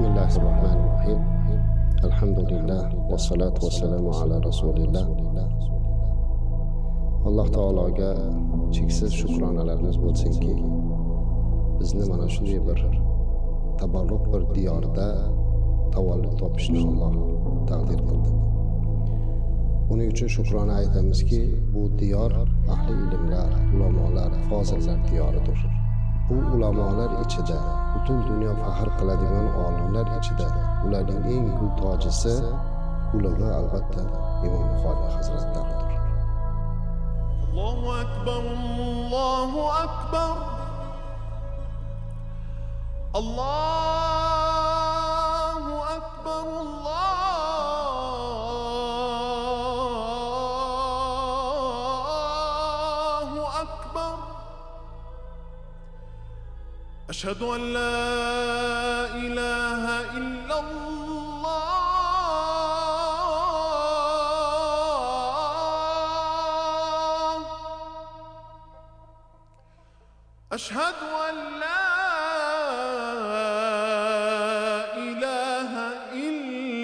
Bismillahirrahmanirrahim. Alhamdulillah va salatu vassalamu ala rasulillah. Alloh taologa cheksiz shukronalarimiz bo'lsinki, bizni mana shunday bir tabarruk bir diyorda tavallud topishni Alloh taqdir qildi. Buning uchun shukrona aytamizki, bu diyor ahli ilmlar, ulamolar, fozillar diyoridir. Bu ulamolar ichida, butun dunyo faxr qiladigan olimlar ichida ularning eng gul tojisi ulug'i albatta Imom Buxoriy hazratlaridir. Allohu akbar, Allohu akbar. Allohu akbar, Allohu akbar. Ashhadu an la ilaha illallah. Ashhadu an la ilaha illallah.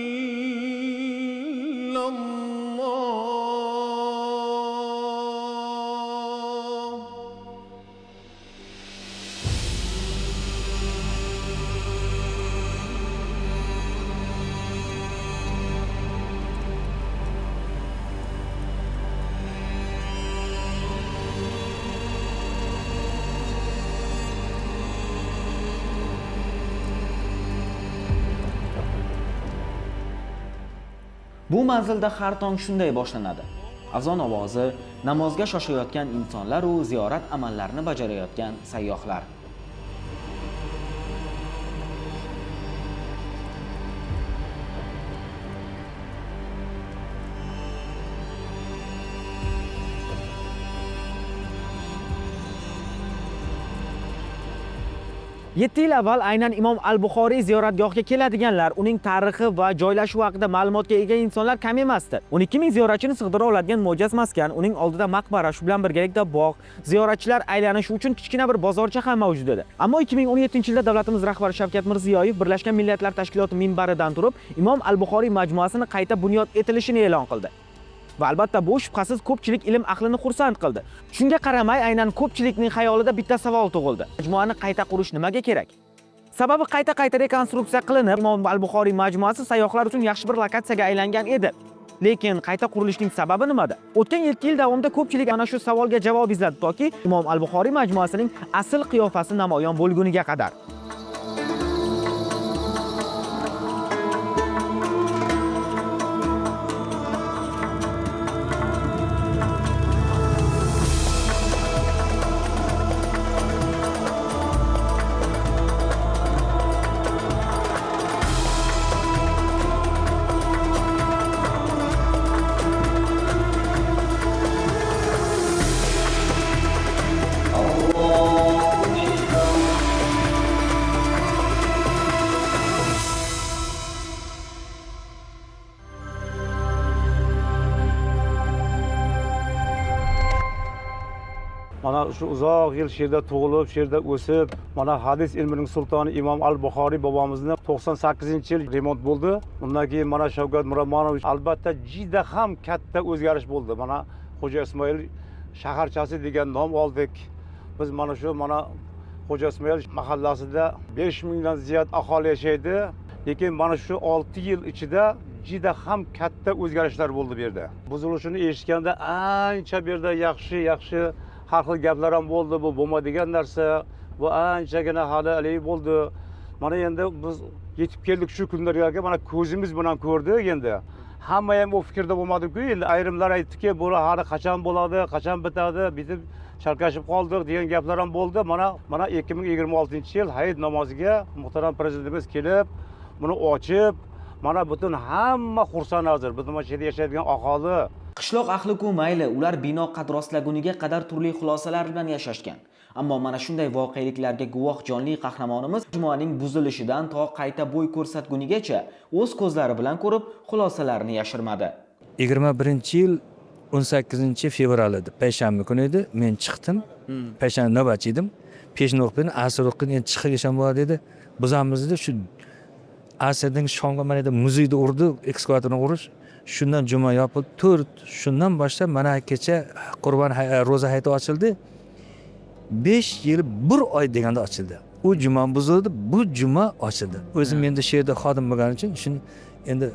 Bu manzilda har tong shunday boshlanadi. Azon ovozi, namozga shoshayotgan insonlar va ziyorat amallarini bajarayotgan sayyohlar. Yetti yil avval aynan Imom al-Buxoriy ziyoratgohiga keladiganlar, uning tarixi va joylashuvi haqida ma'lumotga ega insonlar kam emasdi. 12 ming ziyoratchini sig'dira oladigan mo'jaz maskan, uning oldida maqbara, shu bilan birgalikda bog', ziyoratchilar aylanishi uchun kichkina bir bozorcha ham mavjud edi. Ammo 2017-yilda davlatimiz rahbari Shavkat Mirziyoyev Birlashgan Millatlar Tashkiloti minbaridan turib, Imom al-Buxoriy majmuasini qayta bunyod etilishini e'lon qildi. Va albatta bu shubhasiz ko'pchilik ilm ahlini xursand qildi. Shunga qaramay, aynan ko'pchilikning xayolida bitta savol tug'ildi. Majmuani qayta qurish nimaga kerak? Sababi qayta rekonstruksiya qilinib, Imom al-Buxoriy majmuasi sayyohlar uchun yaxshi bir lokatsiyaga aylangan edi. Lekin qayta qurilishning sababi nimada? O'tgan 2 yil davomida ko'pchilik ana shu savolga javob izladi toki Imom al-Buxoriy majmuasining asl qiyofasi namoyon bo'lguniga qadar. Mana shu uzoq yil sherda tug'ilib, sherda o'sib, mana hadis ilmining sultoni Imom al-Buxoriy bobomizni 98-yil remont bo'ldi. Undan keyin mana Shavkat Miromonovich albatta juda ham katta o'zgarish bo'ldi. Mana Xo'ja Ismoil shaharchasi degan nom oldik. Biz mana shu Xo'ja Ismoil mahallasida 5 mingdan ziyod aholi yashaydi. Lekin mana shu 6 yil ichida juda ham katta o'zgarishlar bo'ldi bu yerda. Buzilishini eshitganda ancha bu yerda yaxshi har xil gaplar ham bo'ldi, bu bo'lmaydigan narsa, bu anchagina hali haligi bo'ldi. Mana endi biz yetib keldik shu kunlarga, mana ko'zimiz bilan ko'rdik endi. Hamma ham o fikrda bo'lmadi-ku, endi ayrimlar aytdiki, bu hali qachon bo'ladi, qachon bitadi, bitib chalkashib qoldik degan gaplar ham bo'ldi. Mana 2026-yil Hayit namoziga muhtaram prezidentimiz kelib, buni ochib, mana butun hamma xursand hozir. Butun mana yerda yashaydigan aholi Qishloq ahli-ku mayli, ular bino qad rostlaguniga qadar turli xulosalar bilan yashashgan. Ammo mana shunday voqeliklarga guvoh jonli qahramonimiz majmuaning buzilishidan to qayta bo'y ko'rsatgunigacha o'z ko'zlari bilan ko'rib, xulosalarini yashirmadi. 21-yil 18-fevral edi, payshanba kuni edi. Men chiqdim. Payshanba navbatchi edim. Peshni o'qib, asr o'qib, endi chiqib yasham bo'ladi dedi. Biz ham bizda shu asrning shomga mana yerda muzeyda urdi, ekskavatorni urish. Shundan juma yopilib, shundan boshlab mana kecha Qurbon ro'za hayiti ochildi. 5 yil 1 oy deganda ochildi. U juma buzildi, bu juma ochildi. O'zim endi shu yerda xodim bo'lganim uchun shuni endi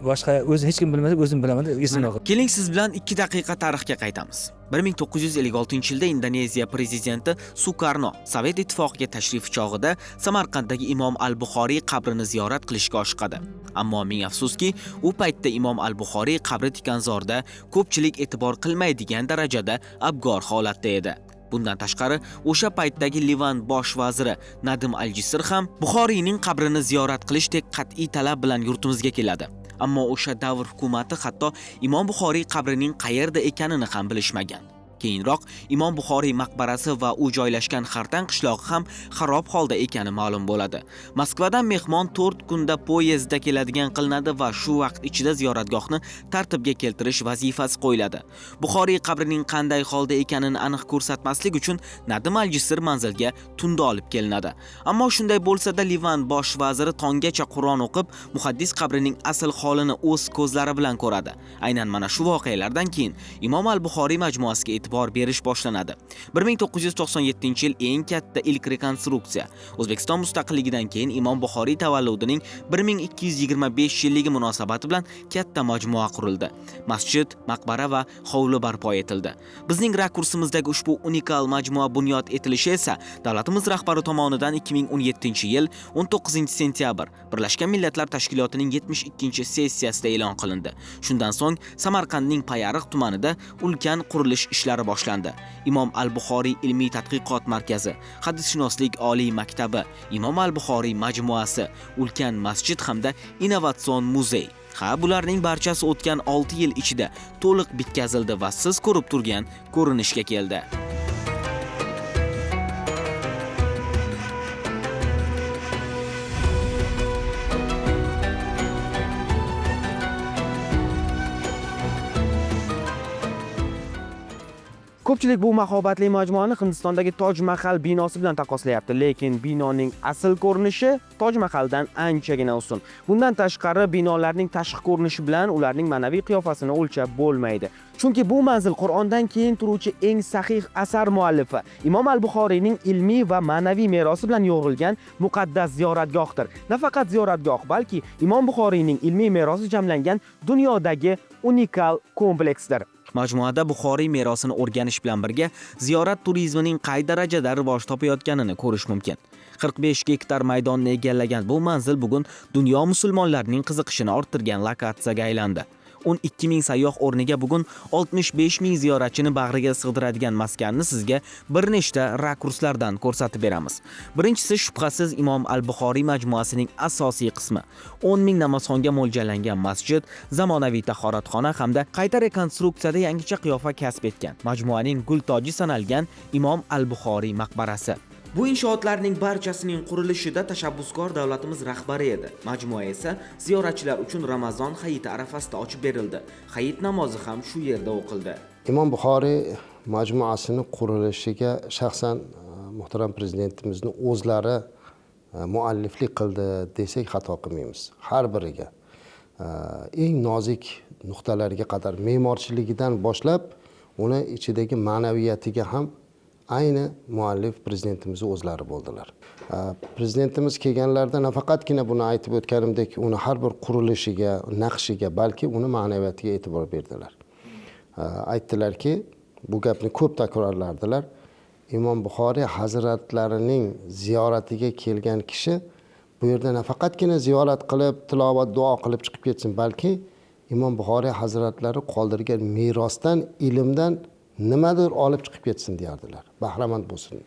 boshqa o'zi hech kim bilmasa, o'zim bilaman deb esimda qoldi. Keling siz bilan 2 daqiqa tarixga qaytamiz. 1956-yilda Indoneziya prezidenti Sukarno Sovet ittifoqiga tashrif chog'ida Samarqanddagi Imom al-Buxoriy qabrini ziyorat qilishga oshiqadi. Ammo ming afsuski, u paytda Imom al-Buxoriy qabri tikanzorda ko'pchilik e'tibor qilmaydigan darajada abgor holatda edi. Bundan tashqari, o'sha paytdagi Livan bosh vaziri Nadim al-Jisr ham Buxoriyning qabrini ziyorat qilishdek qat'iy talab bilan yurtimizga keladi. Ammo o'sha davr hukumati hatto Imom Buxoriy qabrining qayerda ekanini ham bilishmagan. Keyinroq Imom Buxoriy maqbarasi va u joylashgan Xartan qishlog'i ham xarob holda ekani ma'lum bo'ladi. Moskvadan mehmon 4 kunda poyezdda keladigan qilinadi va shu vaqt ichida ziyoratgohni tartibga keltirish vazifasi qo'yiladi. Buxoriy qabrining qanday holda ekanini aniq ko'rsatmaslik uchun Nadim al-Jisr manzilga tunda olib kelinadi. Ammo shunday bo'lsa-da, Livan bosh vaziri tonggacha Qur'on o'qib, muhaddis qabrining asl holini o'z ko'zlari bilan ko'radi. Aynan mana shu voqealardan keyin Imom al-Buxoriy majmuasiga e'tibor berish boshlanadi. 1997-yil eng katta ilk rekonstruksiya. O'zbekiston mustaqilligidan keyin Imom Buxoriy tavalludining 1225 yilligi munosabati bilan katta majmua qurildi. Masjid, maqbara va hovli barpo etildi. Bizning rakursimizdagi ushbu unikal majmua bunyod etilishi esa davlatimiz rahbari tomonidan 2017-yil 19-sentyabr Birlashgan Millatlar Tashkilotining 72-sessiyasida e'lon qilindi. Shundan so'ng Samarqandning Payariq tumanida ulkan qurilish ishlari boshlandi. Imom al-Buxoriy ilmiy tadqiqot markazi, hadisshunoslik oliy maktabi, Imom al-Buxoriy majmuasi, ulkan masjid hamda innovatsion muzey. Bularning barchasi o'tgan 6 yil ichida to'liq bitkazildi va siz ko'rib turgan ko'rinishga keldi. Ko'pchilik bu mahobatli majmuani Hindistondagi Toj Mahal binosi bilan taqqoslayapti, lekin binoning asl ko'rinishi Toj Mahaldan anchagina ustun. Bundan tashqari, binolarning tashqi ko'rinishi bilan ularning ma'naviy qiyofasini o'lchab bo'lmaydi. Chunki bu manzil Qur'ondan keyin turuvchi eng sahih asar muallifi Imom al-Buxoriyning ilmiy va ma'naviy merosi bilan yo'g'rilgan muqaddas ziyoratgohdir. Nafaqat ziyoratgoh, balki Imom Buxoriyning ilmiy merosi jamlangan dunyodagi unikal kompleksdir. Majmuada Buxoriy merosini o'rganish bilan birga ziyorat turizmining qay darajada rivoj topayotganini ko'rish mumkin. 45 gektar maydonni egallagan bu manzil bugun dunyo musulmonlarining qiziqishini orttirgan lokatsiyaga aylandi. 12 ming sayyoh o'rniga bugun 65 ming ziyoratchini bag'riga sig'diradigan maskanni sizga bir nechta rakurslardan ko'rsatib beramiz. Birinchisi shubhasiz Imom al-Buxoriy majmuasining asosiy qismi. 10 ming namozxonga mo'ljallangan masjid, zamonaviy tahoratxona hamda qayta rekonstruksiyada yangicha qiyofa kasb etgan majmuaning gultoji sanalgan Imom al-Buxoriy maqbarasi. Bu inshootlarning barchasining qurilishida tashabbuskor davlatimiz rahbari edi. Majmua esa ziyoratchilar uchun Ramazon hayiti arafasida ochib berildi. Hayit namozi ham shu yerda o'qildi. Imom Buxoriy majmuasini qurilishiga shaxsan muhtaram prezidentimizning o'zlari mualliflik qildi desak xato qilmaymiz. Har biriga eng nozik nuqtalariga qadar me'morchiligidan boshlab uni ichidagi ma'naviyatiga ham ayni muallif prezidentimizning o'zlari bo'ldilar. Prezidentimiz kelganlarida nafaqatgina buni aytib o'tganimdek, uni har bir qurilishiga, naqshiga, balki uni ma'naviyatiga e'tibor berdilar. Aytdilarki, bu gapni ko'p takrorlardilar. Imom Buxoriy hazratlarining ziyoratiga kelgan kishi bu yerda nafaqatgina ziyorat qilib, tilovat, duo qilib chiqib ketsin, balki Imom Buxoriy hazratlari qoldirgan merosdan, ilmdan nimadir olib chiqib ketsin deyardilar. Bahramand bo'lsin.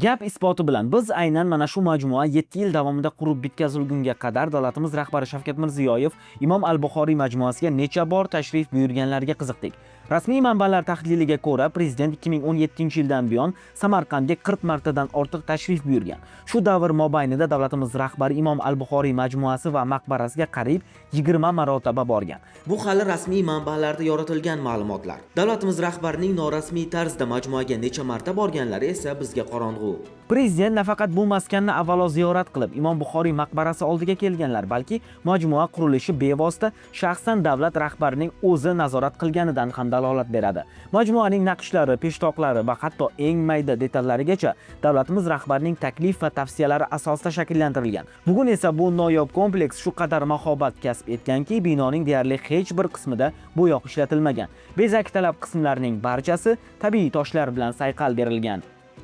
Gap isboti bilan biz aynan mana shu majmua 7 yil davomida qurib bitkazilgunga qadar davlatimiz rahbari Shavkat Mirziyoyev Imom al-Buxoriy majmuasiga necha bor tashrif buyurganlarga qiziqdik. Rasmiy manbalar tahliliga ko'ra, prezident 2017-yildan buyon Samarqandga 40 martadan ortiq tashrif buyurgan. Shu davr mobaynida davlatimiz rahbari Imom al-Buxoriy majmuasi va maqbarasiga qariyb 20 marotaba borgan. Bu hali rasmiy manbalarda yoritilgan ma'lumotlar. Davlatimiz rahbarining norasmiy tarzda majmuaga necha marta borganlari esa bizga qorong'u. Prezident nafaqat bu maskanni avvalo ziyorat qilib, Imom Buxoriy maqbarasi oldiga kelganlar, balki majmua qurilishi bevosita shaxsan davlat rahbarining o'zi nazorat qilganidan ham dalolat beradi. Majmuaning naqshlari, peshtoqlari va hatto eng mayda detallarigacha davlatimiz rahbarining taklif va tavsiyalari asosida shakllantirilgan. Bugun esa bu noyob kompleks shu qadar mahobat kasb etganki, binoning deyarli hech bir qismida bo'yoq ishlatilmagan. Bezak talab qismlarining barchasi tabiiy toshlar bilan sayqal berilgan.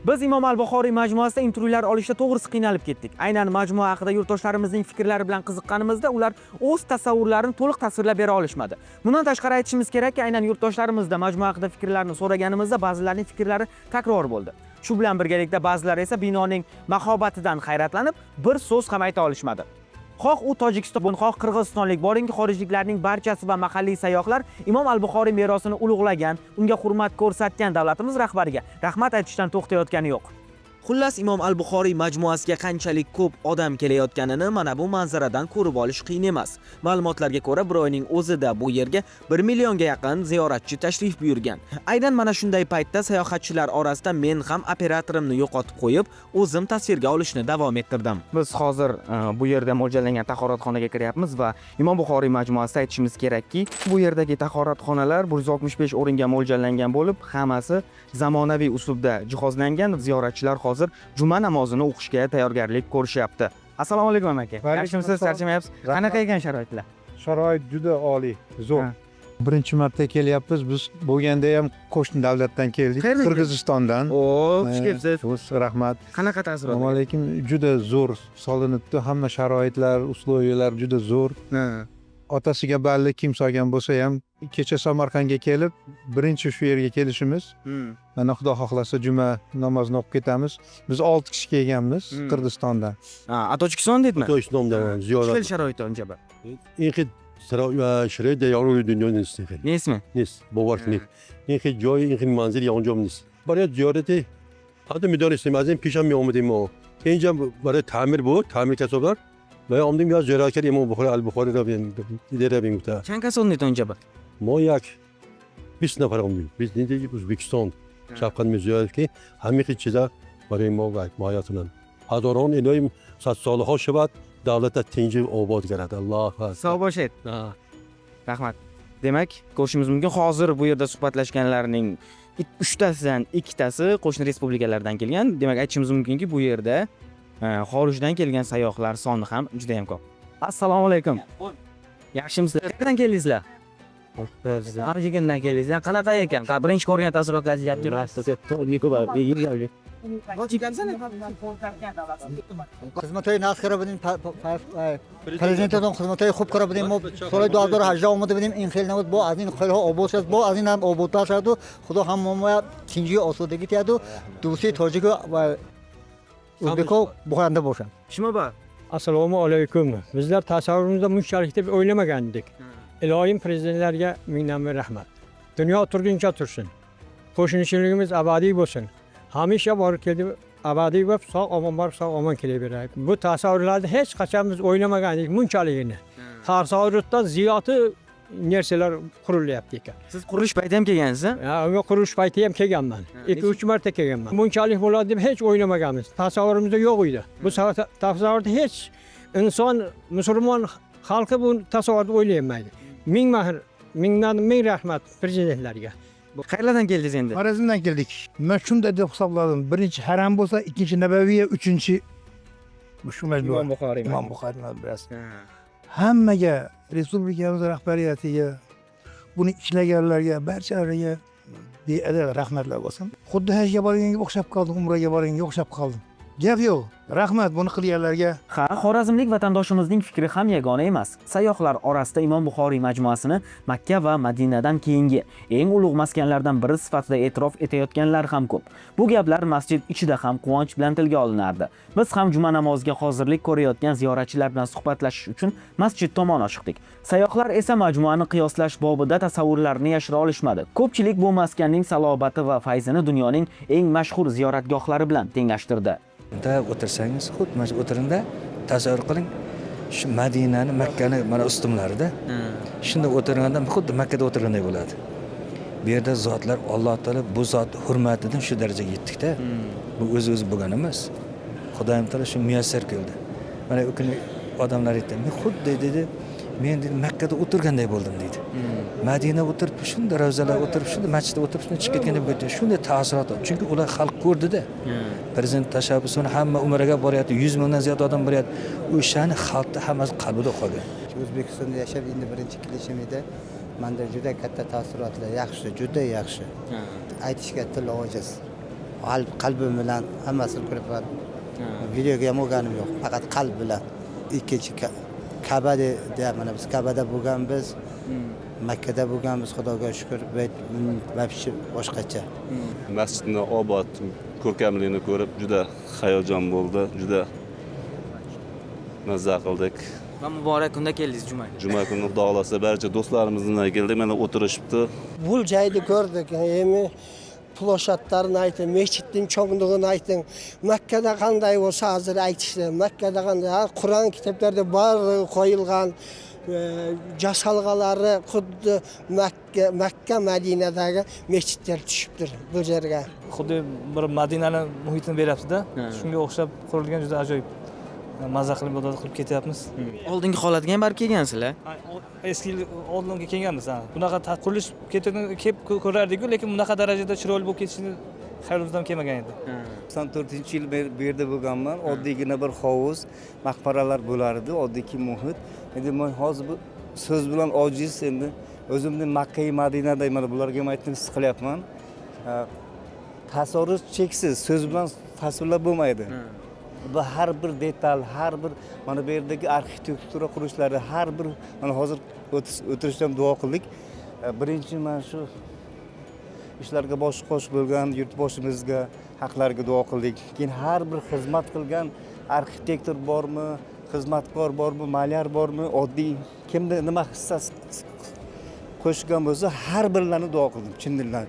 Biz Imom al-Buxoriy majmuasida intervyular olishda to'g'risi qiynalib ketdik. Aynan majmua haqida yurtdoshlarimizning fikrlari bilan qiziqqanimizda ular o'z tasavvurlarini to'liq tasvirlab bera olishmadi. Bundan tashqari aytishimiz kerakki, aynan yurtdoshlarimizda majmua haqida fikrlarini so'raganimizda ba'zilarining fikrlari takror bo'ldi. Shu bilan birgalikda ba'zilari esa binoning mahobatidan hayratlanib, bir so'z ham ayta olishmadi. Xoh u Tojikiston, xoh Qirg'izistonlik boringki, xorijliklarning barchasi va mahalliy sayyohlar Imom al-Buxoriy merosini ulug'lagan, unga hurmat ko'rsatgan davlatimiz rahbariga rahmat aytishdan to'xtayotgani yo'q. Xullas, Imom al-Buxoriy majmuasiga qanchalik ko'p odam kelayotganini mana bu manzaradan ko'rib olish qiyin emas. Ma'lumotlarga ko'ra, bir oyning o'zida bu yerga 1 millionga yaqin ziyoratchi tashrif buyurgan. Aynan mana shunday paytda sayohatchilar orasida men ham operatorimni yo'qotib qo'yib, o'zim tasvirga olishni davom ettirdim. Biz hozir bu yerda mo'ljallangan tahoratxonaga kiryapmiz va Imom Buxoriy majmuasida aytishimiz kerakki, bu yerdagi tahoratxonalar 165 o'ringa mo'ljallangan bo'lib, hammasi zamonaviy uslubda jihozlangan. Ziyoratchilar hozir juma namozini o'qishga tayyorgarlik ko'rishyapti. Assalomu alaykum aka. Yaxshimisiz, charchamayapsiz? Qanaqa ekan sharoitlar? Sharoit juda oliy, zo'r. Birinchi marta kelyapmiz. Biz bo'lganda ham qo'shni davlatdan keldik, Qirg'izistondan. Xush kelibsiz. Rahmat. Qanaqa taassurot? Assalomu alaykum. Juda zo'r solinibdi. Hamma sharoitlar, uslubiyalar juda zo'r. Otasiga balli kim solgan bo'lsa ham kecha Samarqandga kelib, birinchi shu yerga kelishimiz. Mana Xudo xohlasa juma namozini o'qib ketamiz. Biz 6 kishi kelganmiz Qirg'izistondan. Tojikiston dedimi? Tojikistondan ziyorat. Chil sharoiti onjaba. İnki şuraya da yavru dünyanın üstünde. Ne ismi? Nis, babarsınık. İnki joy, inki manzil yancam nis. Buraya ziyareti, hatta müdahale istemezdim, pişman mı olmadım o. İnce buraya tamir bu, tamir kasaplar. Ve amdım ya ziyaretçi İmam al-Buxoriy da ben idare ben gutta. Çanka sonnet onjaba. Moyak, biz ne para olmuyor. Biz ne diyeceğiz Uzbekistan. Şapkan müziği ki, hamik içinde buraya moyak, mayatından. Hadoran inayım satsalı şubat. Davlatda tinchlik obod qiladi. Alloh. Sog' bo'shit. Rahmat. Demak, ko'rishimiz mumkin, hozir bu yerda suhbatlashganlarning 3tasidan 2tasi qo'shni respublikalardan kelgan. Demak, aytishimiz mumkinki, bu yerda xorijdan kelgan sayyohlar soni ham juda ham ko'p. Assalomu alaykum. Yaxshimisiz? Qayerdan keldingizlar? Arijigandan keldingizlar. Qanaqa ekan? Birinchi ko'rgan taassurotlaringizni aytib خدمت‌های ناز کرده بودیم پرزیدنتتون خدمت‌های خوب کرده بودیم ما سال 2018 اومده بودیم این خیلی نبود با از این خیلی ها آباد شد با از این هم آبادتر شد و خدا هم ما تینجی آسودگی کرد و دوستی تاجیک و o'zbek buxanda bo'lsin. Shimoba. Assalomu alaykum. Bizlar tasavvurimizda bunchalik deb o'ylamagandik. Ilohim prezidentlarga mingdan bir rahmat. Dunyo turguncha tursin. Qo'shnichiligimiz abadiy bo'lsin. Hamisha borib kelib abadiy bo'lib, sog' omon borib, sog' omon kelaveraylik. Bu tasavvurlarni hech qachon biz o'ylamagandik bunchaligini. Tasavvurda ziyoti narsalar qurilyapti ekan. Siz qurilish payti ham kelgansiz? Ha, unga qurilish payti ham kelganman. 2-3 marta kelganman. Bunchalik bo'ladi deb hech o'ylamaganmiz. Tasavvurimizda yo'q edi. Bu tasavvurda hech inson, musulmon xalqi bu tasavvurni o'ylayolmaydi. Mingdan ming rahmat prezidentlarga. Qayerlardan keldingiz endi? Xorazmdan keldik. Men shunday deb hisobladim. Birinchi haram bo'lsa, ikkinchi Nabaviy, uchinchi shu majmua. Imom Buxoriy madrasasi. Hammaga, respublikamiz rahbariyatiga, buni ishlaganlarga, barchalariga beadad rahmatlar bo'lsin. Xuddi hajga borganga o'xshab qoldim, umraga borganga o'xshab qoldim. Gap yo'q. Rahmat buni qilganlarga. Ha, xorazmlik vatandoshimizning fikri ham yagona emas. Sayyohlar orasida Imom Buxoriy majmuasini Makka va Madinadan keyingi eng ulug' maskanlardan biri sifatida e'tirof etayotganlar ham ko'p. Bu gaplar masjid ichida ham quvonch bilan tilga olinardi. Biz ham juma namoziga hozirlik ko'rayotgan ziyoratchilar bilan suhbatlashish uchun masjid tomon chiqdik. Sayyohlar esa majmuani qiyoslash bobida tasavvurlarini yashira olishmadi. Ko'pchilik bu maskanning salobati va fayzini dunyoning eng mashhur ziyoratgohlari bilan tenglashtirdi. Unda o'tirsangiz, xuddi mana shu o'tiringda tasavvur qiling. Shu Madinani, Makkani mana ustimlarida. Shunda o'tirganda xuddi Makkada o'tirganday bo'ladi. Bu yerda zotlar Alloh taolo bu zot hurmatidan shu darajaga yetdik-da. Bu o'z-o'zi bo'lgan emas. Xudoyim taolo shu muyassar qildi. Mana u kuni odamlar aytdi, men xuddi dedi, men Makkada o'tirganday bo'ldim deydi. Madina o'tirib, shunda ravzalar o'tirib, shunda masjidda o'tirib, shunda chiqib ketganda bo'ldi. Shunday ta'sirot, chunki ular xalq ko'rdi-da. Prezident tashabbusini hamma umraga boryapti, 100 mingdan ziyod odam boryapti. O'shani xalqda hammasi qalbida qolgan. O'zbekistonda yashab endi birinchi kelishim edi. Menda juda katta taassurotlar, yaxshi, juda yaxshi. Aytishga til ojiz. Qalbim bilan hammasini ko'ryapman. Videoga ham olganim yo'q, faqat qalb bilan. Ikkinchi Ka'bada deyapman, biz Ka'bada bo'lganmiz, Makkada bo'lganmiz, Xudoga shukr, vobshe boshqacha. Masjidni obod, ko'rkamligini ko'rib juda hayajon bo'ldi, juda mazza qildik. Va muborak kunda keldingiz jumaga. Juma kuni Xudo xolasa barcha do'stlarimiz bilan keldik, mana o'tirishibdi. Bu joyni ko'rdik. Ploshadlarni ayting, masjidning cho'nglig'ini ayting. Makkada qanday bo'lsa hozir aytishdi. Makkada qanday, Qur'on kitoblarida bor qo'yilgan jasalg'alari xuddi Makka Madinadagi masjidlar tushibdir bu yerga. Xuddi bir Madinani muhitini beryapsiz-da. Shunga o'xshab qurilgan juda ajoyib. Mazza qilib ibodat qilib ketyapmiz. Oldingi holatiga ham barib kelgansizlar. Eski oldinga kelganmiz. Bunaqa qurilish kelib ko'rardik-ku, lekin bunaqa darajada chiroyli bo'lib ketishini xayolimizdan kelmagan edi. 94-yil bu yerda bo'lganman. Oddiygina bir hovuz, maqbaralar bo'lardi, oddiy muhit. Endi men hozir bu so'z bilan ojiz, endi o'zimni Makka va Madinada mana bularga ham aytib his qilyapman. Tasavvur cheksiz, so'z bilan tasvirlab bo'lmaydi. Va har bir detal, har bir mana bu yerdagi arxitektura qurishlari, har bir mana hozir o'tirishdan duo qildik. Birinchi mana shu ishlarga bosh-qo'sh bo'lgan yurtboshimizga, haqlarga duo qildik. Keyin har bir xizmat qilgan arxitektor bormi, xizmatkor bormi, malyar bormi, oddiy kimda nima hissasi qo'shgan bo'lsa, har birlarini duo qildim, chin dildan.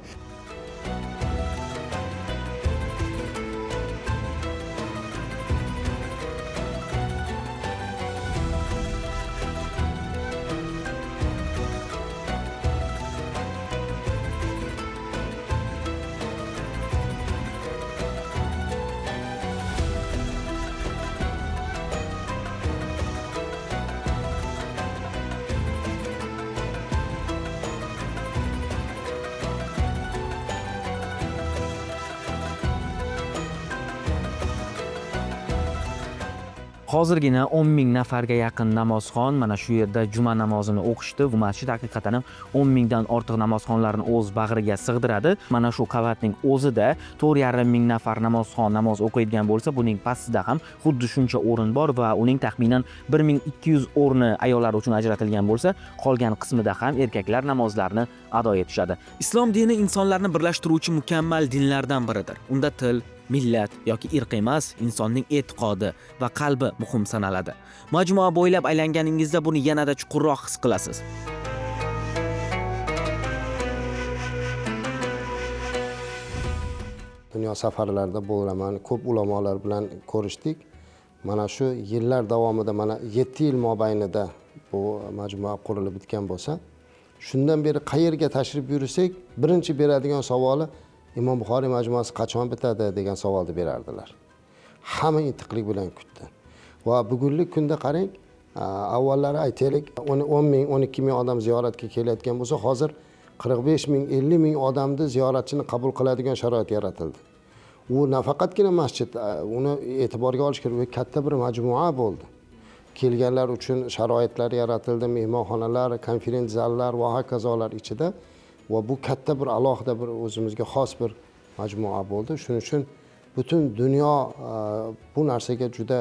Hozirgina 10 ming nafarga yaqin namozxon mana shu yerda juma namozini o'qishdi. Bu masjid haqiqatan ham 10 mingdan ortiq namozxonlarni o'z bag'riga sig'diradi. Mana shu qavatning o'zida 4,5 ming nafar namozxon namoz o'qiydigan bo'lsa, buning pastida ham xuddi shuncha o'rin bor va uning taxminan 1200 o'rni ayollar uchun ajratilgan bo'lsa, qolgan qismida ham erkaklar namozlarni ado etishadi. Islom dini insonlarni birlashtiruvchi mukammal dinlardan biridir. Unda til, millat yoki irq emas, insonning e'tiqodi va qalbi muhim sanaladi. Majmua bo'ylab aylanganingizda buni yanada chuqurroq his qilasiz. Dunyo safarlarida bo'laman, ko'p ulamolar bilan ko'rishdik. Mana shu yillar davomida mana 7 yil mobaynida bu majmua qurilib bitgan bo'lsa, shundan beri qayerga tashrif buyursak, birinchi beradigan savoli Imom Buxoriy majmuasi qachon bitadi degan savolni berardilar. Hamma intiqlik bilan kutdi. Va bugungi kunda qarang, avvallari aytaylik 10 ming, 12 ming odam ziyoratga kelayotgan bo'lsa, hozir 45 ming, 50 ming odamni ziyoratchini qabul qiladigan sharoit yaratildi. U nafaqatgina masjid, uni e'tiborga olish kerak, katta bir majmua bo'ldi. Kelganlar uchun sharoitlar yaratildi, mehmonxonalar, konferensiya zallar va hokazolar ichida. Va bu katta bir alohida bir o'zimizga xos bir majmua bo'ldi. Shuning uchun butun dunyo bu narsaga juda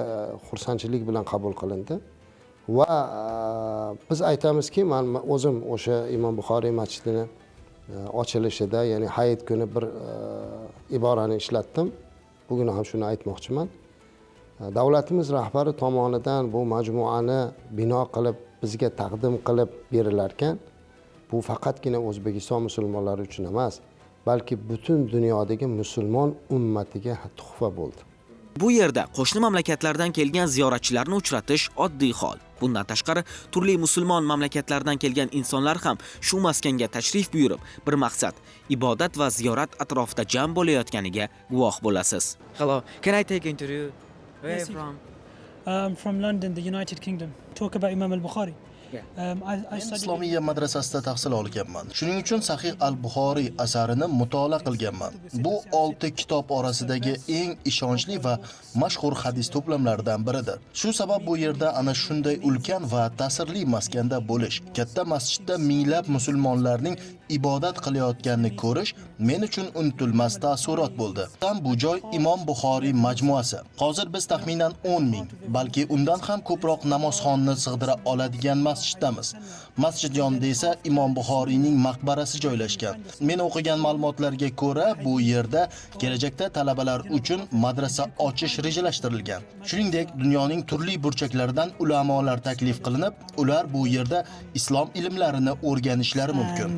xursandchilik bilan qabul qilindi va biz aytamizki, men o'zim o'sha Imom Buxoriy masjidini ochilishida, ya'ni hayit kuni bir iborani ishlatdim. Bugun ham shuni aytmoqchiman. Davlatimiz rahbari tomonidan bu majmuani bino qilib bizga taqdim qilib berilarkan, bu faqatgina O'zbekiston musulmonlari uchun emas, balki butun dunyodagi musulmon ummatiga tuhfa bo'ldi. Bu yerda qo'shni mamlakatlardan kelgan ziyoratchilarni uchratish oddiy hol. Bundan tashqari, turli musulmon mamlakatlardan kelgan insonlar ham shu maskanga tashrif buyurib, bir maqsad, ibodat va ziyorat atrofida jam bo'layotganiga guvoh bo'lasiz. Hello, can I take interview? Where are you from? From London, the United Kingdom. Talk about Imam al-Bukhari. Islomiyya madrasasida tahsil olganman. Shuning uchun Sahih al-Buxoriy asarini mutolaa qilganman. Bu 6 kitob orasidagi eng ishonchli va mashhur hadis to'plamlaridan biridir. Shu sabab bu yerda ana shunday ulkan va ta'sirli maskanda bo'lish, katta masjidda minglab musulmonlarning ibodat qilayotganini ko'rish men uchun unutilmas taassurot bo'ldi. Bu joy Imom Buxoriy majmuasi. Hozir biz taxminan 10 ming, balki undan ham ko'proq namozxonni sig'dira oladigan masjiddamiz. Masjid yonida esa Imom Buxoriyning maqbarasi joylashgan. Men o'qigan ma'lumotlarga ko'ra, bu yerda kelajakda talabalar uchun madrasa ochish rejalashtirilgan. Shuningdek, dunyoning turli burchaklaridan ulamolar taklif qilinib, ular bu yerda islom ilmlarini o'rganishlari mumkin.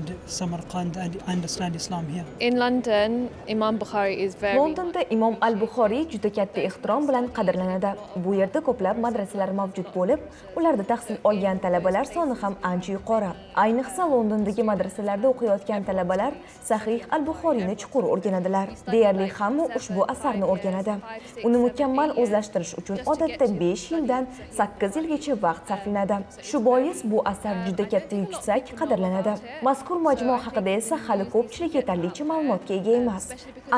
In London, Imam Bukhari is very Londonda Imom al-Buxoriy juda katta ehtirom bilan qadrlanadi. Bu yerda ko'plab madrasalar mavjud bo'lib, ularda tahsil olgan talabalar soni ham ancha yuqori. Ayniqsa Londondagi madrasalarda o'qiyotgan talabalar Sahih al-Buxoriyni chuqur o'rganadilar. Deyarli hamma ushbu asarni o'rganadi. Uni mukammal o'zlashtirish uchun odatda 5 yildan 8 yilgacha vaqt sarflanadi. Shu bois bu asar juda katta yuksak qadrlanadi. Mazkur majmua haqida esa hali ko'pchilik yetarlicha ma'lumotga ega emas.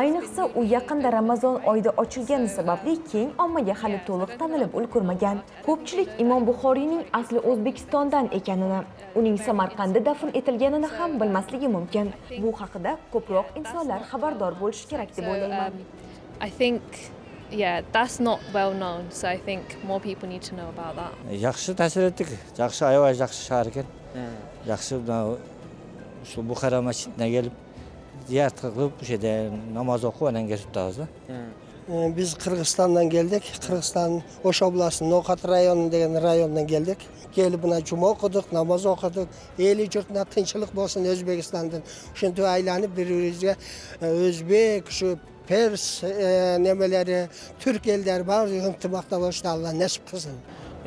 Ayniqsa u yaqinda Ramazon oyida ochilgani sababli keng ommaga hali to'liq tanilib ulgurmagan. Ko'pchilik Imom Buxoriyning asli O'zbekistondan ekanini, uning Samarqandda dafn etilganini ham bilmasligi mumkin. Bu haqida ko'proq insonlar xabardor bo'lishi kerak deb o'ylayman. I think that's not well known, so I think more people need to know about that. Yaxshi ta'sir etdik. Yaxshi ayol, yaxshi shahar ekan. Yaxshi shu Buxoro masjidiga kelib ziyorat qilib, o'sha yerda namoz o'qib, ananga tutamiz. Biz Qirg'izistondan keldik. Qirg'iziston O'sh oblasining No'xat rayoni degan rayondan keldik. Kelib buna juma o'qidik, namoz o'qidik. El yurtda tinchlik bo'lsin O'zbekistondan. Shunday aylanib bir-birimizga o'zbek, shu Pers nemalari, turk ellari bor, intimoqda bo'lishni Alloh nasib qilsin.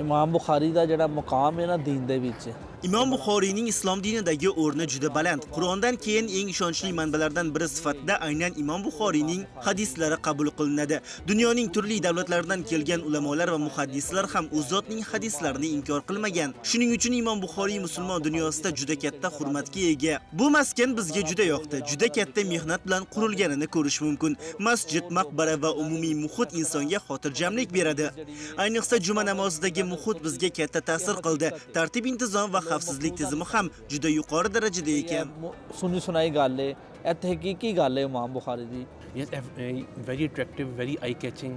Imom Buxoriyda jada muqom yana dinda ਵਿੱਚ. Imom Buxoriyning islom dinidagi o'rni juda baland. Qur'ondan keyin eng ishonchli manbalardan biri sifatida aynan Imom Buxoriyning hadislari qabul qilinadi. Dunyoning turli davlatlaridan kelgan ulamolar va muhaddislar ham u zotning hadislarini inkor qilmagan. Shuning uchun Imom Buxoriy musulmon dunyosida juda katta hurmatga ega. Bu maskan bizga juda yoqdi. Juda katta mehnat bilan qurilganini ko'rish mumkin. Masjid, maqbara va umumiy muhit insonga xotirjamlik beradi. Ayniqsa juma namozidagi muhit bizga katta ta'sir qildi. Tartib intizom va xavfsizlik tizimi ham juda yuqori darajada ekan. Sunay gall है, et haqiqiy gall है Imom Buxoriy di. Yes, very attractive, very eye catching.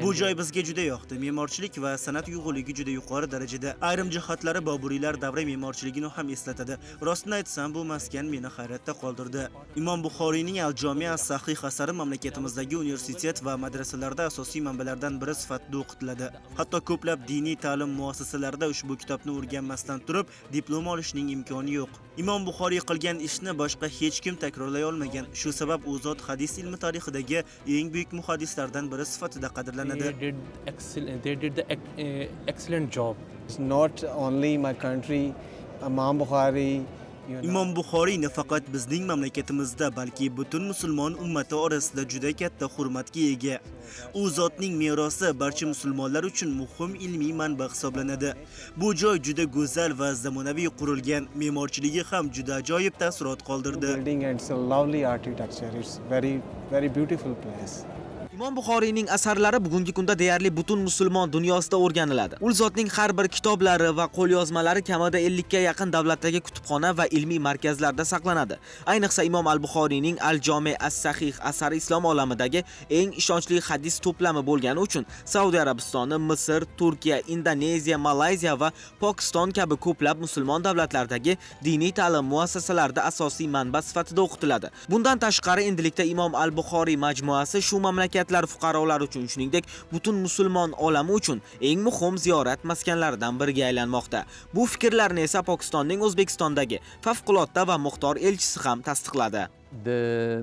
Bu joy bizga juda yoqdi. Me'morchilik va san'at uyg'unligi juda yuqori darajada. Ayrim jihatlari Boburiylar davri me'morchiligini ham eslatadi. Rostini aytsam, bu maskan meni hayratda qoldirdi. Imom Buxoriyning Al-Jami' as-Sahih asari mamlakatimizdagi universitet va madrasalarda asosiy manbalardan biri sifatida o'qitiladi. Hatto ko'plab diniy ta'lim muassasalarida ushbu kitobni o'rganmasdan turib, diplom olishning imkoni yo'q. Imom Buxoriy qilgan ishni boshqa hech kim takrorlay olmagan. Shu sabab u zot hadis ilmi tarixidagi eng buyuk muhaddislardan biri sifatida qadrlanadi. They did the excellent job. It's not only my country, Imam Bukhari. Imom Buxoriy nafaqat bizning mamlakatimizda, balki butun musulmon ummati orasida juda katta hurmatga ega. U zotning merosi barcha musulmonlar uchun muhim ilmiy manba hisoblanadi. Bu joy juda go'zal va zamonaviy qurilgan, me'morchiligi ham juda ajoyib taassurot qoldirdi. Building and it's a lovely architecture. It's very beautiful place. Imom Buxoriyning asarlari bugungi kunda deyarli butun musulmon dunyosida o'rganiladi. U zotning har bir kitoblari va qo'lyozmalari kamida 50 ga yaqin davlatdagi kutubxona va ilmiy markazlarda saqlanadi. Ayniqsa Imom al-Buxoriyning Al-Jami as-Sahih asari islom olamidagi eng ishonchli hadis to'plami bo'lgani uchun Saudiya Arabistoni, Misr, Turkiya, Indoneziya, Malayziya va Pokiston kabi ko'plab musulmon davlatlardagi diniy ta'lim muassasalarida asosiy manba sifatida o'qitiladi. Bundan tashqari endilikda Imom al-Buxoriy majmuasi shu mamlakatlar fuqarolari uchun, shuningdek, butun musulmon olami uchun eng muhim ziyorat maskanlaridan biriga aylanmoqda. Bu fikrlarni esa Pokistonning O'zbekistondagi favqulodda va muxtor elchisi ham tasdiqladi.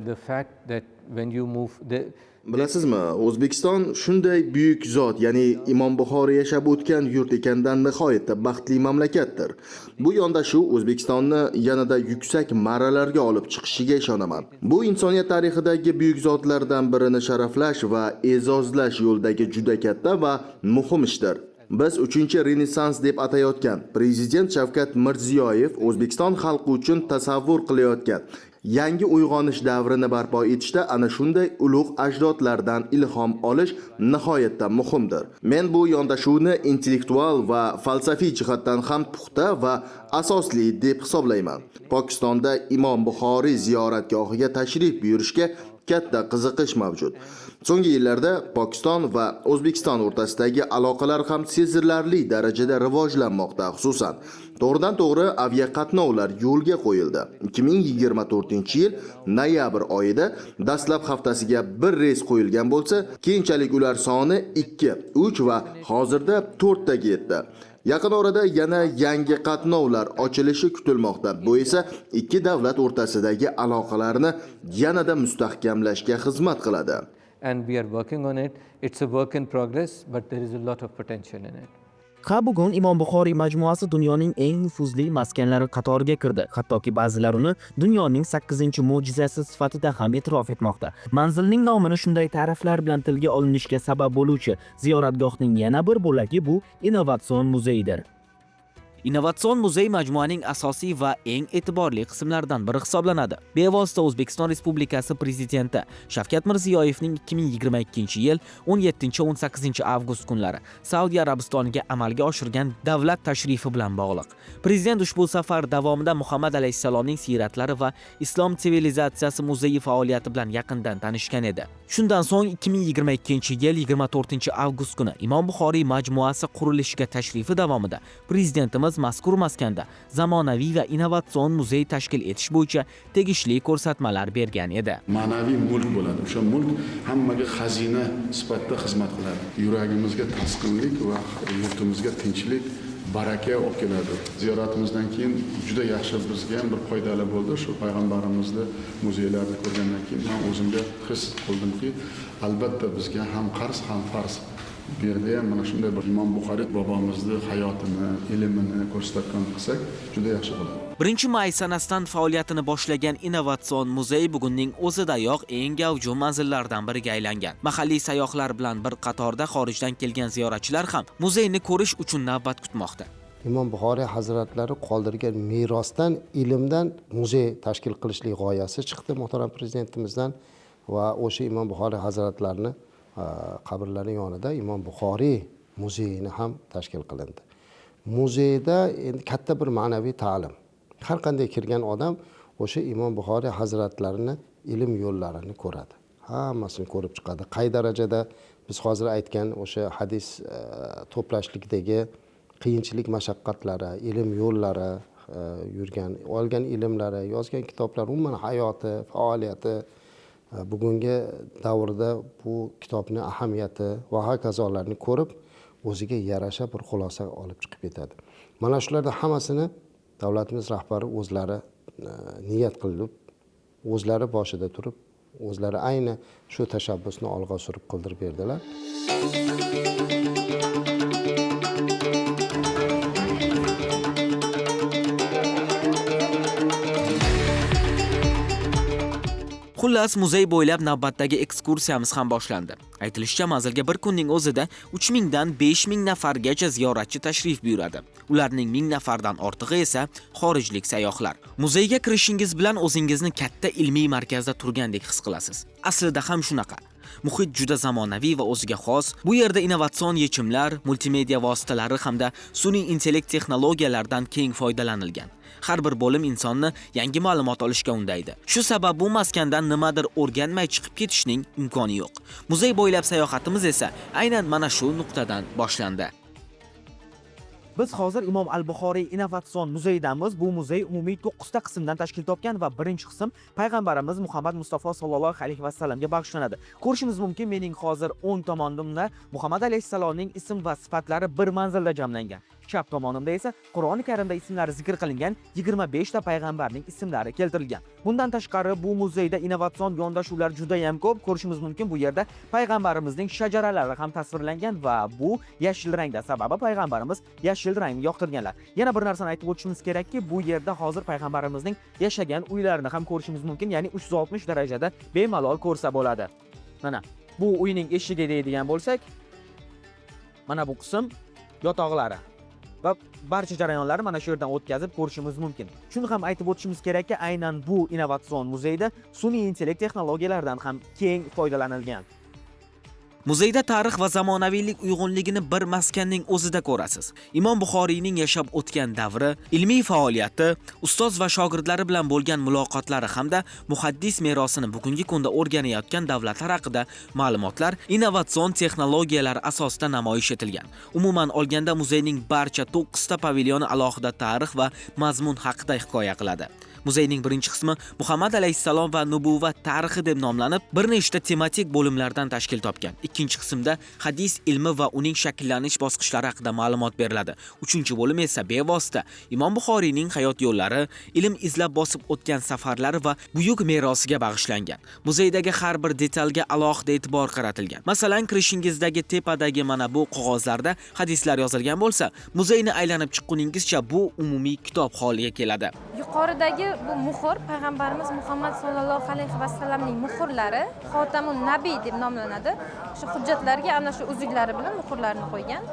The fact that when you move Bilasizmi, O'zbekiston shunday buyuk zot, ya'ni Imom Buxoriy yashab o'tgan yurt ekandan nihoyatda baxtli mamlakatdir. Bu yondashuv O'zbekistonni yanada yuksak marralarga olib chiqishiga ishonaman. Bu insoniyat tarixidagi buyuk zotlardan birini sharaflash va e'zozlash yo'lidagi juda katta va muhim ishdir. Biz 3-Renessans deb atayotgan Prezident Shavkat Mirziyoyev O'zbekiston xalqi uchun tasavvur qilayotgan yangi uyg'onish davrini barpo etishda ana shunday ulug' ajdodlardan ilhom olish nihoyatda muhimdir. Men bu yondashuvni intellektual va falsafiy jihatdan ham puxta va asosli deb hisoblayman. Pokistonda Imom Buxoriy ziyoratgohiga tashrif buyurishga katta qiziqish mavjud. So'nggi yillarda Pokiston va O'zbekiston o'rtasidagi aloqalar ham sezilarli darajada rivojlanmoqda. Xususan, to'g'ridan-to'g'ri aviaqatnovlar yo'lga qo'yildi. 2024-yil noyabr oyida dastlab haftasiga bir reys qo'yilgan bo'lsa, keyinchalik ular soni 2, 3 va hozirda 4 taga yetdi. Yaqin orada yana yangi qatnovlar ochilishi kutilmoqda. Bu esa ikki davlat o'rtasidagi aloqalarni yanada mustahkamlashga xizmat qiladi. And we are working on it. It's a work in progress, but there is a lot of potential in it. Ha, bugun Imom Buxoriy majmuasi dunyoning eng nufuzli maskanlari qatoriga kirdi. Hattoki ba'zilar uni dunyoning 8-mo'jizasi sifatida ham e'tirof etmoqda. Manzilning nomini shunday ta'riflar bilan tilga olinishiga sabab bo'luvchi ziyoratgohning yana bir bo'lagi bu innovatsion muzeydir. Innovatsion muzey majmuaning asosiy va eng e'tiborli qismlaridan biri hisoblanadi. Bevosita O'zbekiston Respublikasi Prezidenti Shavkat Mirziyoyevning 2022-yil 17-18 kunlari Saudiya Arabistoniga amalga oshirgan davlat tashrifi bilan bog'liq. Prezident ushbu safar davomida Muhammad alayhissalomning siyratlari va islom sivilizatsiyasi muzeyi faoliyati bilan yaqindan tanishgan edi. Shundan so'ng 2022-yil 24 kuni Imom Buxoriy majmuasi qurilishiga tashrifi davomida Prezidentimiz mazkur maskanda zamonaviy va innovatsion muzey tashkil etish bo'yicha tegishli ko'rsatmalar bergan edi. Ma'naviy mulk bo'ladi. O'sha mulk hammaga xazina sifatida xizmat qiladi. Yuragimizga taskinlik va yurtimizga tinchlik, baraka olib keladi. Ziyoratimizdan keyin juda yaxshi bizga ham bir foydali bo'ldi. Shu payg'ambarimizni muzeylarni ko'rgandan keyin men o'zimga his qildimki, albatta bizga ham qarz, ham farz. Bu yerda ham mana shunday bir Imom Buxoriy bobomizni hayotini, ilmini ko'rsatgan qilsak, juda yaxshi bo'ladi. 1-may sanasidan faoliyatini boshlagan innovatsion muzey bugunning o'zidayoq eng gavjum manzillardan biriga aylangan. Mahalliy sayyohlar bilan bir qatorda xorijdan kelgan ziyoratchilar ham muzeyni ko'rish uchun navbat kutmoqda. Imom Buxoriy hazratlari qoldirgan merosdan, ilmdan muzey tashkil qilishlik g'oyasi chiqdi muhtaram prezidentimizdan va o'sha Imom Buxoriy hazratlarini qabrlari yonida Imom Buxoriy muzeyini ham tashkil qilindi. Muzeyda endi katta bir ma'naviy ta'lim. Har qanday kirgan odam o'sha Imom Buxoriy hazratlarini ilm yo'llarini ko'radi. Hammasini ko'rib chiqadi. Qay darajada biz hozir aytgan o'sha hadis to'plashlikdagi qiyinchilik, mashaqqatlari, ilm yo'llari, yurgan, olgan ilmlari, yozgan kitoblar, umuman hayoti, faoliyati, bugungi davrda bu kitobni ahamiyati va hokazolarni ko'rib, o'ziga yarasha bir xulosa olib chiqib ketadi. Mana shularda hammasini davlatimiz rahbari o'zlari niyat qilib, o'zlari boshida turib, o'zlari ayni shu tashabbusni olg'a surib qildirib berdilar. Xullas, muzey bo'ylab navbatdagi ekskursiyamiz ham boshlandi. Aytilishicha, manzilga bir kunning o'zida 3000 dan 5000 nafargacha ziyoratchi tashrif buyuradi. Ularning 1000 nafardan ortig'i esa xorijlik sayyohlar. Muzeyga kirishingiz bilan o'zingizni katta ilmiy markazda turgandek his qilasiz. Aslida ham shunaqa. Muhit juda zamonaviy va o'ziga xos. Bu yerda innovatsion yechimlar, multimedia vositalari hamda sun'iy intellekt texnologiyalaridan keng foydalanilgan. Har bir bo'lim insonni yangi ma'lumot olishga undaydi. Shu sabab bu maskandan nimadir o'rganmay chiqib ketishning imkoni yo'q. Muzey bo'ylab sayohatimiz esa aynan mana shu nuqtadan boshlandi. Biz hozir Imom al-Buxoriy innovatsion muzeydamiz. Bu muzey umumiy 9 ta qismdan tashkil topgan va birinchi qism payg'ambarimiz Muhammad Mustafa sallallohu alayhi va sallamga bag'ishlanadi. Ko'rishingiz mumkin, mening hozir o'ng tomonimda Muhammad alayhisalomning ism va sifatlari bir manzilda jamlangan. Chap tomonimda esa Qur'oni Karimda ismlari zikr qilingan 25 ta payg'ambarning ismlari keltirilgan. Bundan tashqari bu muzeyda innovatsion yondashuvlar juda ham ko'p. Ko'rishingiz mumkin, bu yerda payg'ambarimizning shajaralari ham tasvirlangan va bu yashil rangda. Sababi payg'ambarimiz yashil rangni yoqtirganlar. Yana bir narsani aytib o'tishimiz kerakki, bu yerda hozir payg'ambarimizning yashagan uylarini ham ko'rishingiz mumkin, ya'ni 360 darajada bemalol ko'rsa bo'ladi. Mana bu uyning eshigi deydigan bo'lsak, mana bu qism yotoqlari va barcha jarayonlarni mana shu yerdan o'tkazib ko'rishimiz mumkin. Shuni ham aytib o'tishimiz kerakki, aynan bu innovatsion muzeyda sun'iy intellekt texnologiyalaridan ham keng foydalanilgan. Muzeyda tarix va zamonaviylik uyg'unligini bir maskanning o'zida ko'rasiz. Imom Buxoriyning yashab o'tgan davri, ilmiy faoliyati, ustoz va shogirdlari bilan bo'lgan muloqotlari hamda muhaddis merosini bugungi kunda o'rganayotgan davlatlar haqida ma'lumotlar innovatsion texnologiyalar asosida namoyish etilgan. Umuman olganda muzeyning barcha 9 ta pavilyoni alohida tarix va mazmun haqida hikoya qiladi. Muzeyning birinchi qismi Muhammad alayhissalom va nubuvvat tarixi deb nomlanib, bir nechta tematik bo'limlardan tashkil topgan. Ikkinchi qismda hadis ilmi va uning shakllanish bosqichlari haqida ma'lumot beriladi. Uchinchi bo'lim esa bevosita Imom Buxoriyning hayot yo'llari, ilm izlab bosib o'tgan safarlari va buyuk merosiga bag'ishlangan. Muzeydagi har bir detalga alohida e'tibor qaratilgan. Masalan, kirishingizdagi tepadagi mana bu qog'ozlarda hadislar yozilgan bo'lsa, muzeyni aylanib chiqquningizcha bu umumiy kitob holiga keladi. Yuqoridagi bu muhr payg'ambarimiz Muhammad sallallohu alayhi va sallamning muhrlari, Xotamun Nabiy deb nomlanadi. Shu hujjatlarga ana shu uzuklari bilan muhrlarni qo'ygan.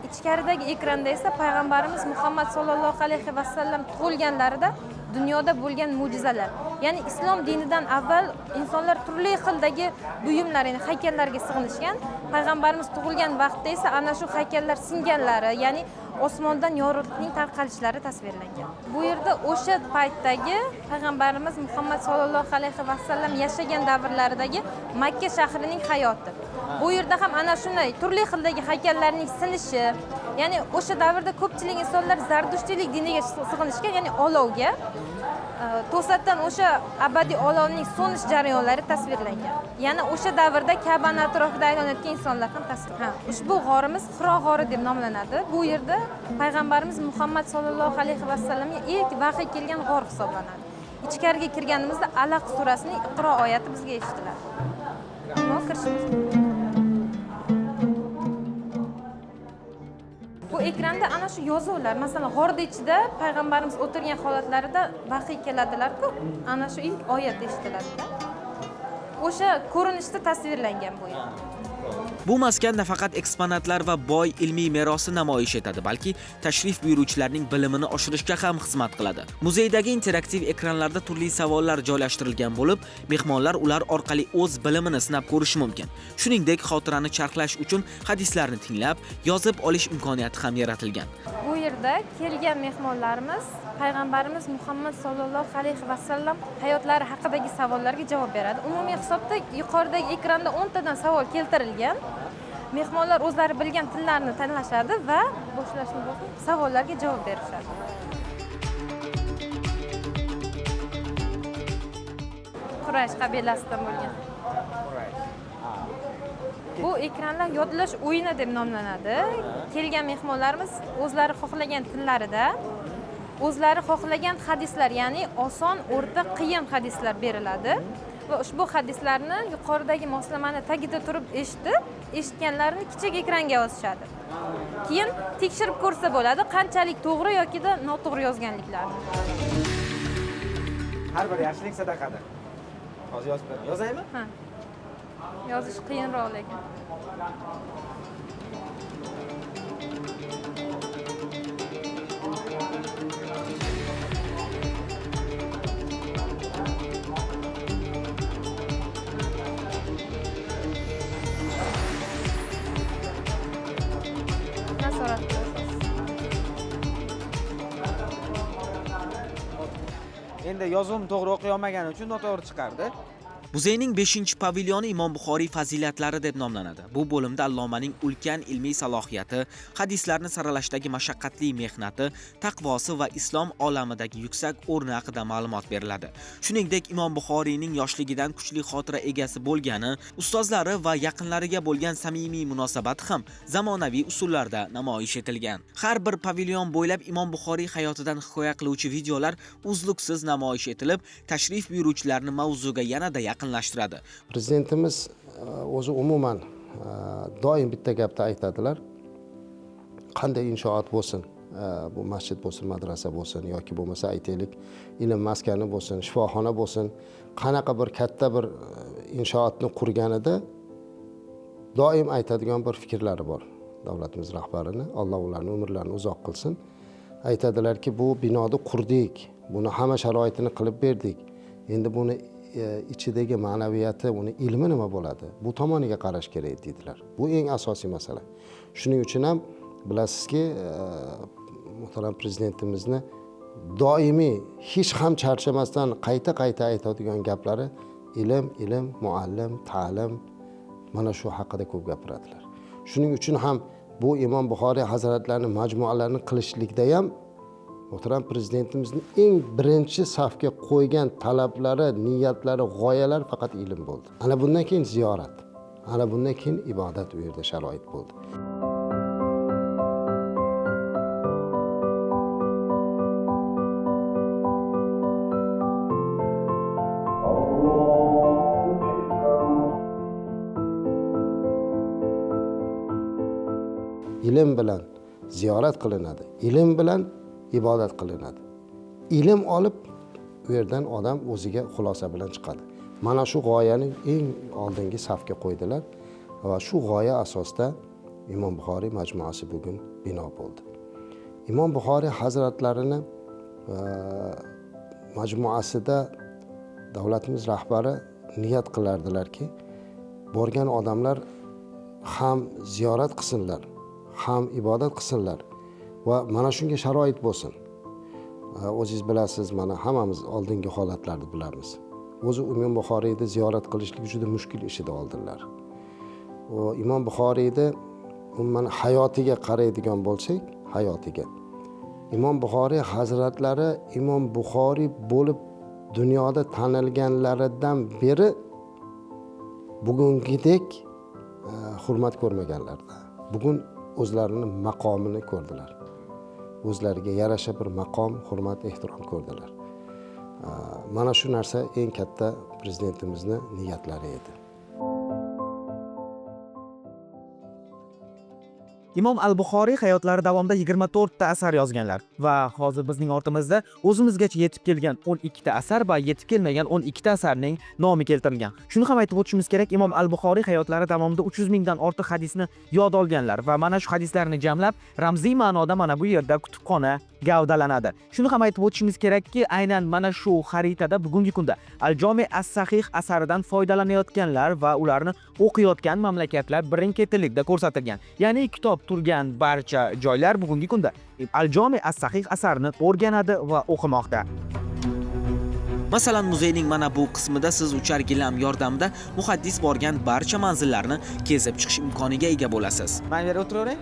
Ichkaridagi ekranda esa payg'ambarimiz Muhammad sallallohu alayhi va sallam tug'ilganlarida dunyoda bo'lgan mo'jizalar. Ya'ni islom dinidan avval insonlar turli xildagi buyumlar, ya'ni haykallarga sig'inishgan. Payg'ambarimiz tug'ilgan vaqtda esa ana shu haykallar singanlari, ya'ni osmondan yorug'likning tarqalishlari tasvirlangan. Bu yerda o'sha paytdagi payg'ambarimiz Muhammad sallallohu alayhi va sallam yashagan davrlaridagi Makka shahrining hayoti. Bu yerda ham ana shunday turli xildagi haykallarning sinishi, ya'ni o'sha davrda ko'pchilik insonlar Zardushtiylik diniga sig'inishgan, ya'ni olovga to'satdan o'sha abadiy olovning so'nish jarayonlari tasvirlangan. Yana o'sha davrda Ka'bani atrofida aylanayotgan insonlar ham tasvirlangan. Ushbu g'orimiz Hiro g'ori deb nomlanadi. Bu yerda payg'ambarimiz Muhammad sallallohu alayhi va sallamga ilk vahiy kelgan g'or hisoblanadi. Ichkariga kirganimizda Alaq surasining Iqro oyati bizga eshitiladi. Nima kirishimiz? Bu ekranda ana shu yozuvlar, masalan, g'orda ichida payg'ambarimiz o'tirgan holatlarida vahiy keladilar-ku, ana shu ilk oyat eshitiladi. O'sha ko'rinishda tasvirlangan bu yerda. Bu maskan nafaqat eksponatlar va boy ilmiy merosi namoyish etadi, balki tashrif buyuruvchilarning bilimini oshirishga ham xizmat qiladi. Muzeydagi interaktiv ekranlarda turli savollar joylashtirilgan bo'lib, mehmonlar ular orqali o'z bilimini sinab ko'rishi mumkin. Shuningdek, xotirani charxlash uchun hadislarni tinglab, yozib olish imkoniyati ham yaratilgan. Bu yerda kelgan mehmonlarimiz payg'ambarimiz Muhammad sallallohu alayhi va sallam hayotlari haqidagi savollarga javob beradi. Umumiy hisobda yuqoridagi ekranda 10 tadan savol keltirilgan. Mehmonlar o'zlari bilgan tillarni tanlashadi va boshlashni bo'lib savollarga javob berishadi. Quraysh qabilasidan bo'lgan. Bu ekranlar yodlash o'yini deb nomlanadi. Kelgan mehmonlarimiz o'zlari xohlagan tillarida o'zlari xohlagan hadislar, ya'ni oson, o'rta, qiyin hadislar beriladi va ushbu hadislarni yuqoridagi moslamani tagida turib eshitganlarini kichik ekranga yozishadi. Keyin tekshirib ko'rsa bo'ladi, qanchalik to'g'ri yoki da noto'g'ri yozganliklarini. Har bir yaxshilik sadaqadir. Hozir yozib beraman. Yozaymi? Ha. Yozish qiyinroq lekin. so'rabdi. Endi yozuvim to'g'ri o'qiy olmagani uchun noto'g'ri chiqardi. Muzeyning 5-pavilyoni Imom Buxoriy fazilatlari deb nomlanadi. Bu bo'limda allomaning ulkan ilmiy salohiyati, hadislarni saralashdagi mashaqqatli mehnati, taqvosi va islom olamidagi yuksak o'rni haqida ma'lumot beriladi. Shuningdek, Imom Buxoriyning yoshligidan kuchli xotira egasi bo'lgani, ustozlari va yaqinlariga bo'lgan samimiy munosabati ham zamonaviy usullarda namoyish etilgan. Har bir pavilyon bo'ylab Imom Buxoriy hayotidan hikoya qiluvchi videolar uzluksiz namoyish etilib, tashrif buyuruvchilarni mavzuga yanada yaqinlashtiradi. Prezidentimiz o'zi umuman doim bitta gapni aytadilar. Qanday inshoot bo'lsin, bu masjid bo'lsin, madrasa bo'lsin yoki bo'lmasa aytaylik, ilm maskani bo'lsin, shifoxona bo'lsin, qanaqa bir katta bir inshootni qurganida doim aytadigan bir fikrlari bor. Davlatimiz rahbarini, Alloh ularning umrlarini uzoq qilsin. Aytadilarki, bu binoni qurdik, buni hamma sharoitini qilib berdik. Endi buni ichidagi ma'naviyati, uni ilmi nima bo'ladi? Bu tomoniga qarash kerak deydilar. Bu eng asosiy masala. Shuning uchun ham bilasizki, muhtaram prezidentimizni doimiy hech ham charchamasdan qayta aytadigan gaplari ilm, muallim, ta'lim, mana shu haqida ko'p gapiradilar. Shuning uchun ham bu Imom Buxoriy hazratlarining majmualarini qilishlikda ham muhtaram prezidentimizning eng birinchi safga qo'ygan talablari, niyatlari, g'oyalari faqat ilm bo'ldi. Ana bundan keyin ziyorat, ana bundan keyin ibodat u yerda sharoit bo'ldi. Ilm bilan ziyorat qilinadi, ilm bilan ibodat qilinadi. Ilm olib u yerdan odam o'ziga xulosa bilan chiqadi. Mana shu g'oyani eng oldingi safga qo'ydilar va shu g'oya asosida Imom Buxoriy majmuasi bugun bino bo'ldi. Imom Buxoriy hazratlarini majmuasida davlatimiz rahbari niyat qilardilarki, borgan odamlar ham ziyorat qilsinlar, ham ibodat qilsinlar va mana shunga sharoit bo'lsin. O'zingiz bilasiz, mana hammamiz oldingi holatlarni bilamiz. O'zi Imom Buxoriyni ziyorat qilishlik juda mushkul ish edi oldinlar. Imom Buxoriyni umuman hayotiga qaraydigan bo'lsak, hayotiga. Imom Buxoriy hazratlari Imom Buxoriy bo'lib dunyoda tanilganlaridan beri bugungidek hurmat ko'rmaganlarida. Bugun o'zlarining maqomini ko'rdilar. O'zlariga yarasha bir maqom, hurmat, ehtirom ko'rdilar. Mana shu narsa eng katta prezidentimizning niyatlari edi. Imom al-Buxoriy hayotlari davomida 24 ta asar yozganlar va hozir bizning ortimizda o'zimizgacha yetib kelgan 12 ta asar va yetib kelmagan 12 ta asarning nomi keltirilgan. Shuni ham aytib o'tishimiz kerak, Imom al-Buxoriy hayotlari davomida 300 mingdan ortiq hadisni yod olganlar va mana shu hadislarni jamlab ramziy ma'noda mana bu yerda kutubxona gavdalanadi. Shuni ham aytib o'tishimiz kerakki, aynan mana shu xaritada bugungi kunda Al-Jomi as-Sahih asaridan foydalanayotganlar va ularni o'qiyotgan mamlakatlar birin-ketinlikda ko'rsatilgan. Ya'ni kitob turgan barcha joylar bugungi kunda Al-Jomi as-Sahih asarini o'rganadi va o'qimoqda. Masalan, muzeyning mana bu qismida siz uchar gilam yordamida muhaddis borgan barcha manzillarni kezib chiqish imkoniga ega bo'lasiz. Mana bu yerga o'tiravering.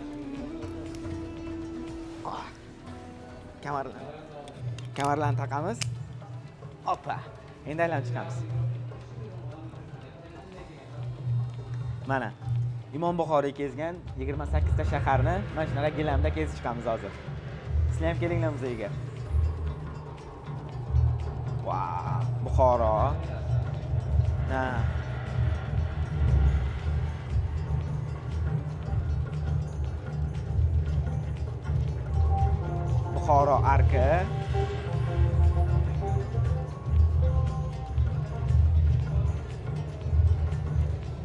Kamarlarni taqamiz. Hoppa. Endi aylanib chiqamiz. Mana Imom Buxoriy kezgan 28 ta shaharni mana shunaqa gilamda kezib chiqamiz hozir. Sizlar ham kelinglar muzeyga. Vau, Buxoro. Buxoro arki.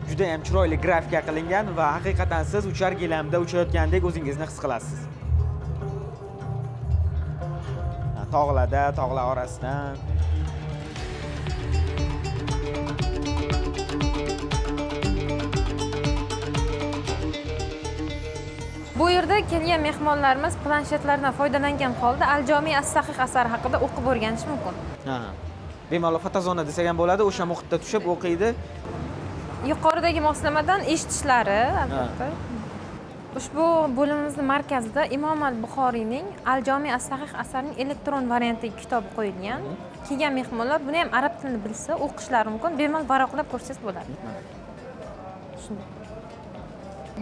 Juda ham chiroyli grafika qilingan va haqiqatan siz uchar gilamda uchayotgandek o'zingizni his qilasiz. Tog'larda, tog'lar orasidan Bu yerda kelgan mehmonlarimiz planshetlardan foydalangan holda Al-Jomi as-Sahih asari haqida o'qib o'rganishi mumkin. Ha. Bemalol fotozona desak ham bo'ladi, o'sha muhitda tushib o'qiydi. Yuqoridagi moslamadan eshitishlari albatta. Ushbu bo'limimizning markazida Imom al-Buxoriyning Al-Jomi as-Sahih asarining elektron variantidagi kitobi qo'yilgan. Kelgan mehmonlar buni ham arab tilini bilsa, o'qishlari mumkin. Bemalol varaqlab ko'rsangiz bo'ladi.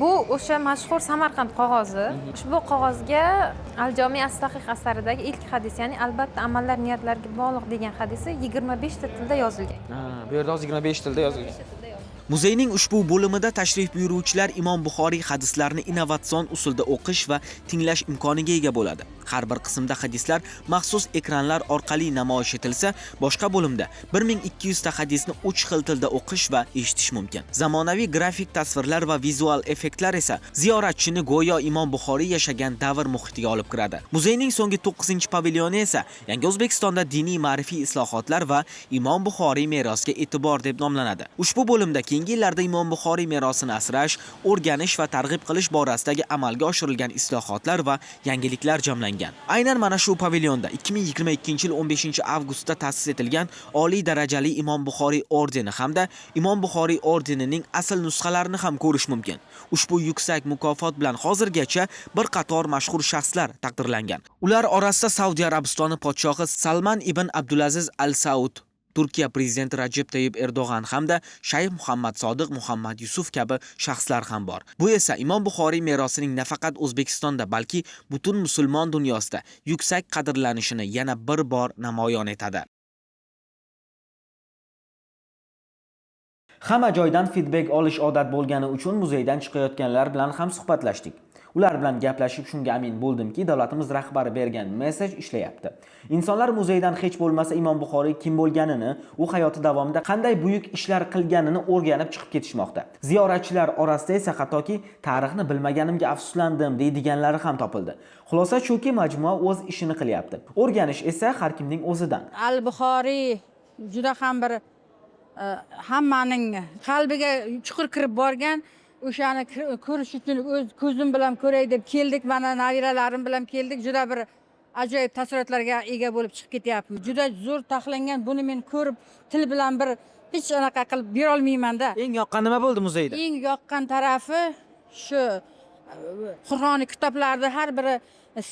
Bu o'sha mashhur Samarqand qog'ozi. Ushbu qog'ozga Al-Jomi as-Sahih asaridagi ilk hadis, ya'ni albatta amallar niyatlarga bog'liq degan hadisi 25 ta tilda yozilgan. Bu yerda hozir 25 tilda yozilgan. Muzeyning ushbu bo'limida tashrif buyuruvchilar Imom Buxoriy hadislarni innovatsion usulda o'qish va tinglash imkoniga ega bo'ladi. Har bir qismda hadislar maxsus ekranlar orqali namoyish etilsa, boshqa bo'limda 1200 ta hadisni 3 xil tilda o'qish va eshitish mumkin. Zamonaviy grafik tasvirlar va vizual effektlar esa ziyoratchini go'yo Imom Buxoriy yashagan davr muhitiga olib kiradi. Muzeyning so'nggi 9-pavilyoni esa Yangi O'zbekistonda diniy ma'rifiy islohotlar va Imom Buxoriy merosiga e'tibor deb nomlanadi. Ushbu bo'limda keyingi yillarda Imom Buxoriy merosini asrash, o'rganish va targ'ib qilish borasidagi amalga oshirilgan islohotlar va yangiliklar jamlangan. Aynan mana shu pavilyonda 2022-yil 15-avgustda ta'sis etilgan oliy darajali Imom Buxoriy ordeni hamda Imom Buxoriy ordenining asl nusxalarini ham ko'rish mumkin. Ushbu yuksak mukofot bilan hozirgacha bir qator mashhur shaxslar taqdirlangan. Ular orasida Saudiya Arabistoni podshohi Salman ibn Abdulaziz Al Saud, Turkiya prezidenti Rajab Tayyip Erdo'g'an hamda Shayx Muhammad Sodiq Muhammad Yusuf kabi shaxslar ham bor. Bu esa Imom Buxoriy merosining nafaqat O'zbekistonda, balki butun musulmon dunyosida yuksak qadrlanishini yana bir bor namoyon etadi. Hamma joydan feedback olish odat bo'lgani uchun muzeydan chiqayotganlar bilan ham suhbatlashdik. Ular bilan gaplashib shunga amin bo'ldimki, davlatimiz rahbari bergan mesaj ishlayapti. Insonlar muzeydan hech bo'lmasa Imom Buxoriy kim bo'lganini, u hayoti davomida qanday buyuk ishlar qilganini o'rganib chiqib ketishmoqda. Ziyoratchilar orasida esa hattoki tarixni bilmaganimga afsuslandim deydiganlari ham topildi. Xulosa shuki, majmua o'z ishini qilyapti. O'rganish esa har kimning o'zidan. Al-Buxoriy juda ham bir hammaning qalbiga chuqur kirib borgan. O'shani ko'rish uchun o'z ko'zim bilan ko'ray deb keldik. Mana nabiralarim bilan keldik. Juda bir ajoyib taassurotlarga ega bo'lib chiqib ketyapmiz. Juda zo'r taxlangan. Buni men ko'rib, til bilan bir hech anaqa qilib bera olmayman-da. Eng yoqqan nima bo'ldi muzeyda? Eng yoqqan tarafi shu Qur'oniy kitoblarni har biri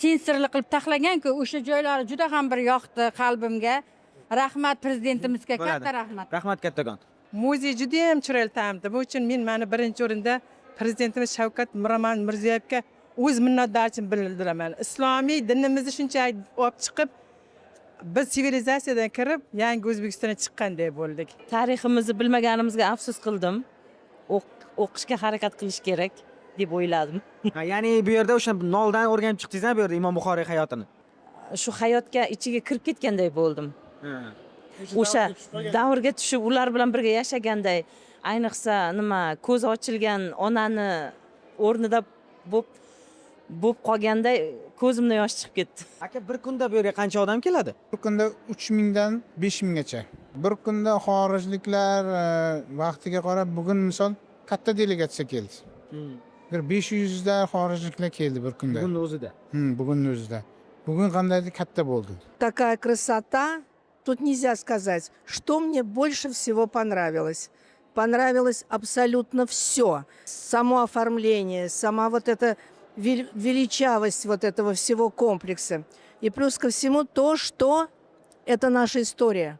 sensorli qilib taxlagan-ku, o'sha joylari juda ham bir yoqdi qalbimga. Rahmat prezidentimizga, katta rahmat. Rahmat kattakon. Muzey juda ham chiroyli ta'minda. Bu uchun men mana birinchi o'rinda prezidentimiz Shavkat Mirziyoyevga o'z minnatdorchiligimni bildiraman. Islomiy dinimizni shunchalik olib chiqib, biz sivilizatsiyadan kirib, yangi O'zbekistonga chiqqanday bo'ldik. Tariximizni bilmaganimizga afsus qildim. O'qishga harakat qilish kerak deb o'yladim. Ya'ni bu yerda o'sha noldan o'rganib chiqdingizmi bu yerda Imom Buxoriy hayotini? Shu hayotga ichiga kirib ketganday bo'ldim. O'sha davrga tushib ular bilan birga yashaganday, ayniqsa nima ko'zi ochilgan onani o'rnida bo'p qolganday ko'zimdan yosh chiqib ketdi. Aka, bir kunda bu yerga qancha odam keladi? Bir kunda 3000 dan 5000 gacha. Bir kunda xorijliklar vaqtiga qarab bugun misol katta delegatsiya keldi. Bir 500 da xorijliklar keldi bir kunda. Bugunning o'zida. Bugunning o'zida. Bugun qandaydir katta bo'ldi. Такая красота. Тут нельзя сказать, что мне больше всего понравилось. Понравилось абсолютно все. Само оформление, сама вот эта величавость вот этого всего комплекса. И плюс ко всему то, что это наша история.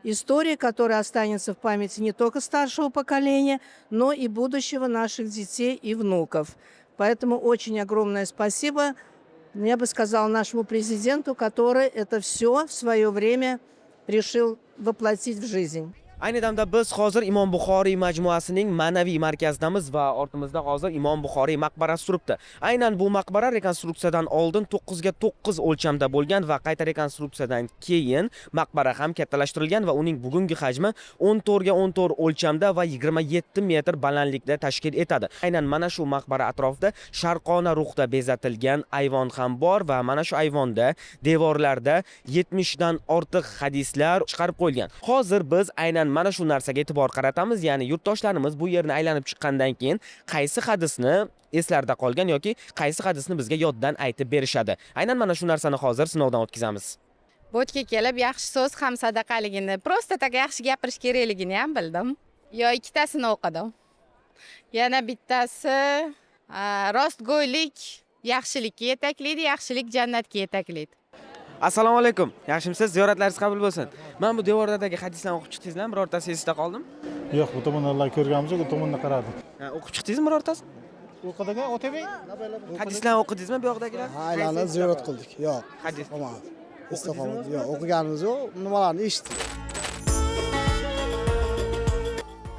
История, которая останется в памяти не только старшего поколения, но и будущего наших детей и внуков. Поэтому очень огромное спасибо, я бы сказала, нашему президенту, который это все в свое время решил воплотить в жизнь. Ayni damda biz hozir Imom Buxoriy majmuasining ma'naviy markazidamiz va ortimizda hozir Imom Buxoriy maqbarasi turibdi. Aynan bu maqbara rekonstruksiyadan oldin 9 ga 9 o'lchamda bo'lgan va qayta rekonstruksiyadan keyin maqbara ham kattalashtirilgan va uning bugungi hajmi 14 ga 14 o'lchamda va 27 metr balandlikda tashkil etadi. Aynan mana shu maqbara atrofida sharqona ruhda bezatilgan ayvon ham bor va mana shu ayvonda devorlarda 70 dan ortiq hadislar chiqarib qo'yilgan. Hozir biz aynan mana shu narsaga e'tibor qaratamiz, ya'ni yurtdoshlarimiz bu yerni aylanib chiqqandan keyin qaysi hadisni eslarida qolgan yoki qaysi hadisni bizga yoddan aytib berishadi. Aynan mana shu narsani hozir sinovdan o'tkazamiz. Bo'tga kelib yaxshi so'z ham sadaqaligini, prosta tak yaxshi gapirish kerakligini ham bildim. Yo ikkitasini o'qidim. Yana bittasi rostgo'ylik yaxshilikka yetaklaydi, yaxshilik jannatga yetaklaydi. Assalomu alaykum. Yaxshimisiz? Ziyoratlaringiz qabul bo'lsin. Men bu devordagi hadislarni o'qib chiqdingizmi? Birortasi esingizda qoldimi? Yo'q, bu tomonlar ko'rganmiz, bu tomonda qaradim. O'qib chiqdingizmi birortasi? O'qidigan o'tabey. Hadislarni o'qidingizmi bu yoqdagilar? Aylanib ziyorat qildik. Yo'q. Hadis. Istiqomat. Yo'q, o'qiganimiz yo'q, nimalarni eshitdik.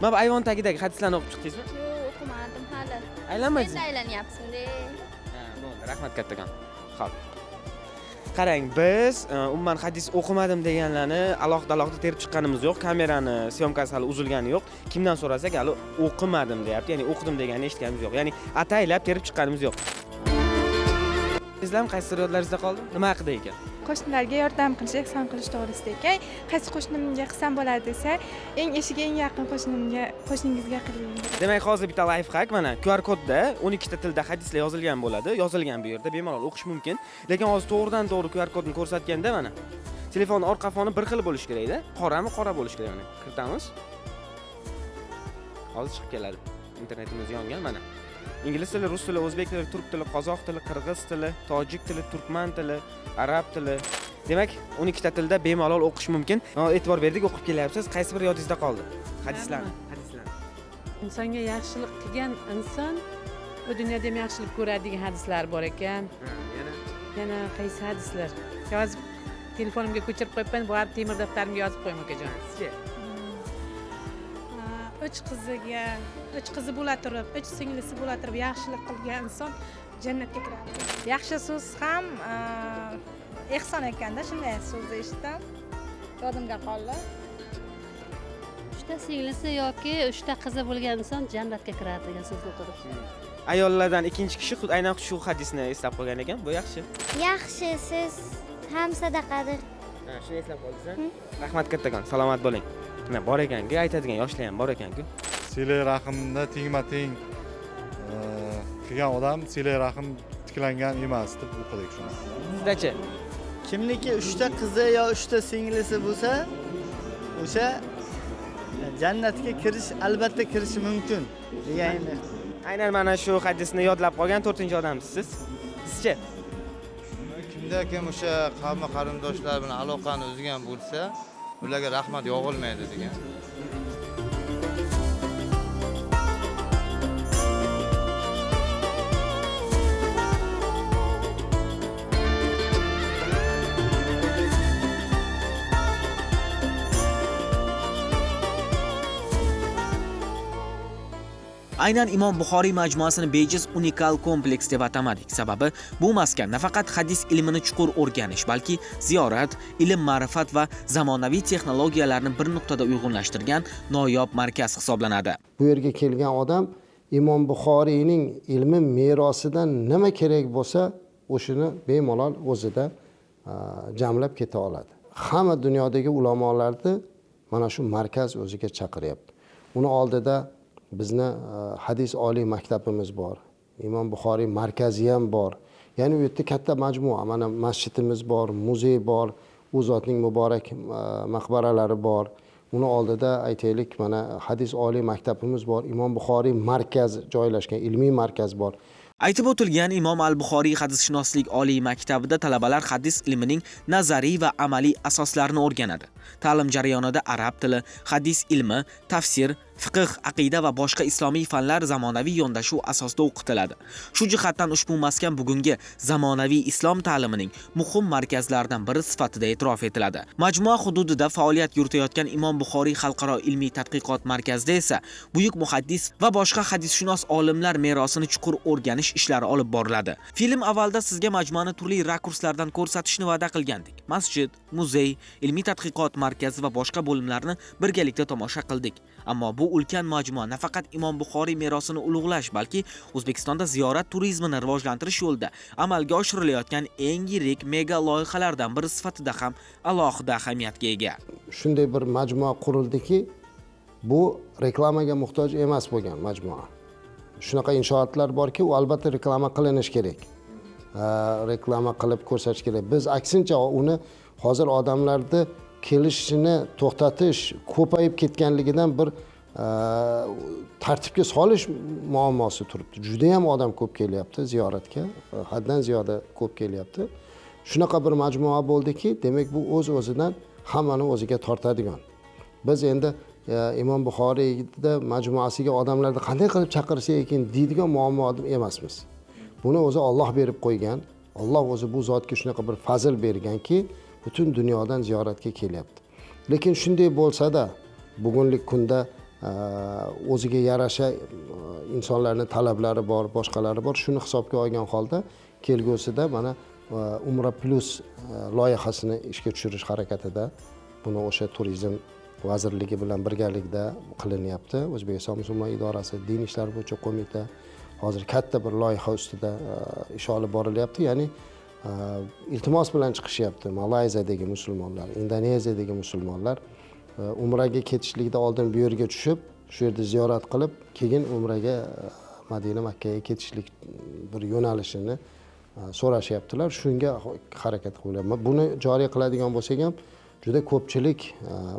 Mana bu ayvon tagidagi hadislarni o'qib chiqdingizmi? Yo'q, o'qimadim hali. Aylanmadingiz? Endi aylanyapsiz-da. Ha, bo'ldi. Rahmat kattakon. Xo'p. Qarang, biz umuman hadis o'qimadim deganlarni alohida terib chiqqanimiz yo'q. Kamerani syomkasi hali uzilgani yo'q. Kimdan so'rasak, hali o'qimadim deyapti. Ya'ni o'qidim deganini eshitganimiz yo'q. Ya'ni ataylab terib chiqqanimiz yo'q. Sizlar qaysi yodlaringizda qoldi? Nima haqida ekan? Qo'shnilarga yordam qilish, ehson qilish to'g'risida ekan. Qaysi qo'shnimga qilsam bo'ladi desa, eshiga eng yaqin qo'shningizga qiling. Demak, hozir bitta life hack mana QR kodda 12 ta tilda hadislar yozilgan bo'ladi. Yozilgan bu yerda bemalol o'qish mumkin. Lekin hozir to'g'ridan-to'g'ri QR kodni ko'rsatganda mana telefon orqa foni bir xil bo'lishi kerak-da. Qora bo'lishi kerak mana. Kiritamiz. Hozir chiqib keladi. Internetimiz yongan mana. Ingliz tili, rus tili, o'zbek tili, turk tili, qozoq tili, qirg'iz tili, tojik tili, turkman tili, arab tili. Demak, 12 ta tilda bemalol o'qish mumkin. E'tibor berdik, o'qib kelyapsiz. Qaysi biri yodingizda qoldi? Hadislarni. Insonga yaxshilik qilgan inson bu dunyoda ham yaxshilik ko'radigan hadislar bor ekan. Yana qaysi hadislar? Yozib telefonimga ko'chirib qo'yibman, bu temir daftarimga yozib qo'yaman akajon. Uch qizi bo'la turib, uch singlisi bo'la turib yaxshilik qilgan inson jannatga kiradi. Yaxshi so'z ham ehson ekanda, shunday so'zni eshitdim. Yodimga qoldi. 3 ta singlisi yoki 3 ta qizi bo'lgan inson jannatga kiradi degan so'zni o'qidim. Ayollardan ikkinchi kishi aynan shu hadisni eslab qolgan ekan. Bu yaxshi. Yaxshi, siz ham sadaqadir. Ha, shuni eslab qoldingiz-a? Rahmat kattakon, salomat bo'ling. Mana bor ekan-ku, aytadigan yoshlar ham bor ekan-ku. Silay rahimda tengma-teng qilgan odam silay rahim tiklangan emas deb o'qidik shuni. Sizdachi? Kimniki 3 ta qizi yo 3 ta singlisi bo'lsa, o'sha jannatga kirish albatta kirishi mumkin deganini. Aynan mana shu hadisni yodlab qolgan 4-odamsiz siz. Sizchi? Kimda kim o'sha qavm qarindoshlar bilan aloqani uzgan bo'lsa, ularga rahmat yog'ilmaydi degan. Aynan Imom Buxoriy majmuasini bejiz unikal kompleks deb atamadik. Sababi bu maskan nafaqat hadis ilmini chuqur o'rganish, balki ziyorat, ilm, ma'rifat va zamonaviy texnologiyalarni bir nuqtada uyg'unlashtirgan noyob markaz hisoblanadi. Bu yerga kelgan odam Imom Buxoriyning ilmi merosidan nima kerak bo'lsa, o'shini bemalol o'zida jamlab keta oladi. Hamma dunyodagi ulamolarni mana shu markaz o'ziga chaqiryapti. Uni oldida bizni hadis oliy maktabimiz bor. Imom Buxoriy markazi ham bor. Ya'ni u yerda katta majmua, mana masjidimiz bor, muzey bor, u zotning muborak maqbaralari bor. Uni oldida aytaylik, mana hadis oliy maktabimiz bor, Imom Buxoriy markazi joylashgan, ilmiy markaz bor. Aytib o'tilgan Imom al-Buxoriy hadisshunoslik oliy maktabida talabalar hadis ilmining nazariy va amaliy asoslarini o'rganadi. Ta'lim jarayonida arab tili, hadis ilmi, tafsir, fiqh, aqida va boshqa islomiy fanlar zamonaviy yondashuv asosida o'qitiladi. Shu jihatdan ushbu maskan bugungi zamonaviy islom ta'limining muhim markazlaridan biri sifatida e'tirof etiladi. Majmua hududida faoliyat yuritayotgan Imom Buxoriy xalqaro ilmiy tadqiqot markazida esa buyuk muhaddis va boshqa hadisshunos olimlar merosini chuqur o'rganish ishlari olib boriladi. Film avvalda sizga majmuani turli rakurslardan ko'rsatishni va'da qilgandik. Masjid, muzey, ilmiy tadqiqot markazi va boshqa bo'limlarni birgalikda tomosha qildik. Ammo bu ulkan majmua nafaqat Imom Buxoriy merosini ulug'lash, balki O'zbekistonda ziyorat turizmini rivojlantirish yo'lida amalga oshirilayotgan eng yirik mega loyihalardan biri sifatida ham alohida ahamiyatga ega. Shunday bir majmua qurildiki, bu reklamaga muhtoj emas bo'lgan majmua. shunaqa inshootlar borki, u albatta reklama qilinishi kerak. Reklama qilib ko'rsatish kerak. Biz aksincha uni hozir odamlarni kelishini to'xtatish, ko'payib ketganligidan bir tartibga solish muammosi turibdi. Juda ham odam ko'p kelyapti ziyoratga, haddan ziyoda ko'p kelyapti. Shunaqa bir majmua bo'ldiki, demak bu o'z-o'zidan hammani o'ziga tortadigan. Biz endi Imom Buxoriyda majmuasiga odamlarni qanday qilib chaqirsak ekan deydigan muammo emasmiz. Buni o'zi Alloh berib qo'ygan. Alloh o'zi bu zotga shunaqa bir fazil berganki, butun dunyodan ziyoratga kelyapti. Lekin shunday bo'lsa-da, bugungi kunda o'ziga yarasha insonlarning talablari bor, boshqalari bor. Shuni hisobga olgan holda kelgusida mana Umra Plus loyihasini ishga tushirish harakatida, buni o'sha turizm vazirligi bilan birgalikda qilinyapti. O'zbekiston musulmon idorasi, din ishlari bo'yicha qo'mita hozir katta bir loyiha ustida ish olib borilyapti. Ya'ni iltimos bilan chiqishyapti Malayziyadagi musulmonlar, Indoneziyadagi musulmonlar umraga ketishlikdan oldin bu yerga tushib, shu yerda ziyorat qilib, keyin umraga Madina, Makkaga ketishlik bir yo'nalishini so'rashyaptilar. Shunga harakat qilyapman. Buni joriy qiladigan bo'lsak ham juda ko'pchilik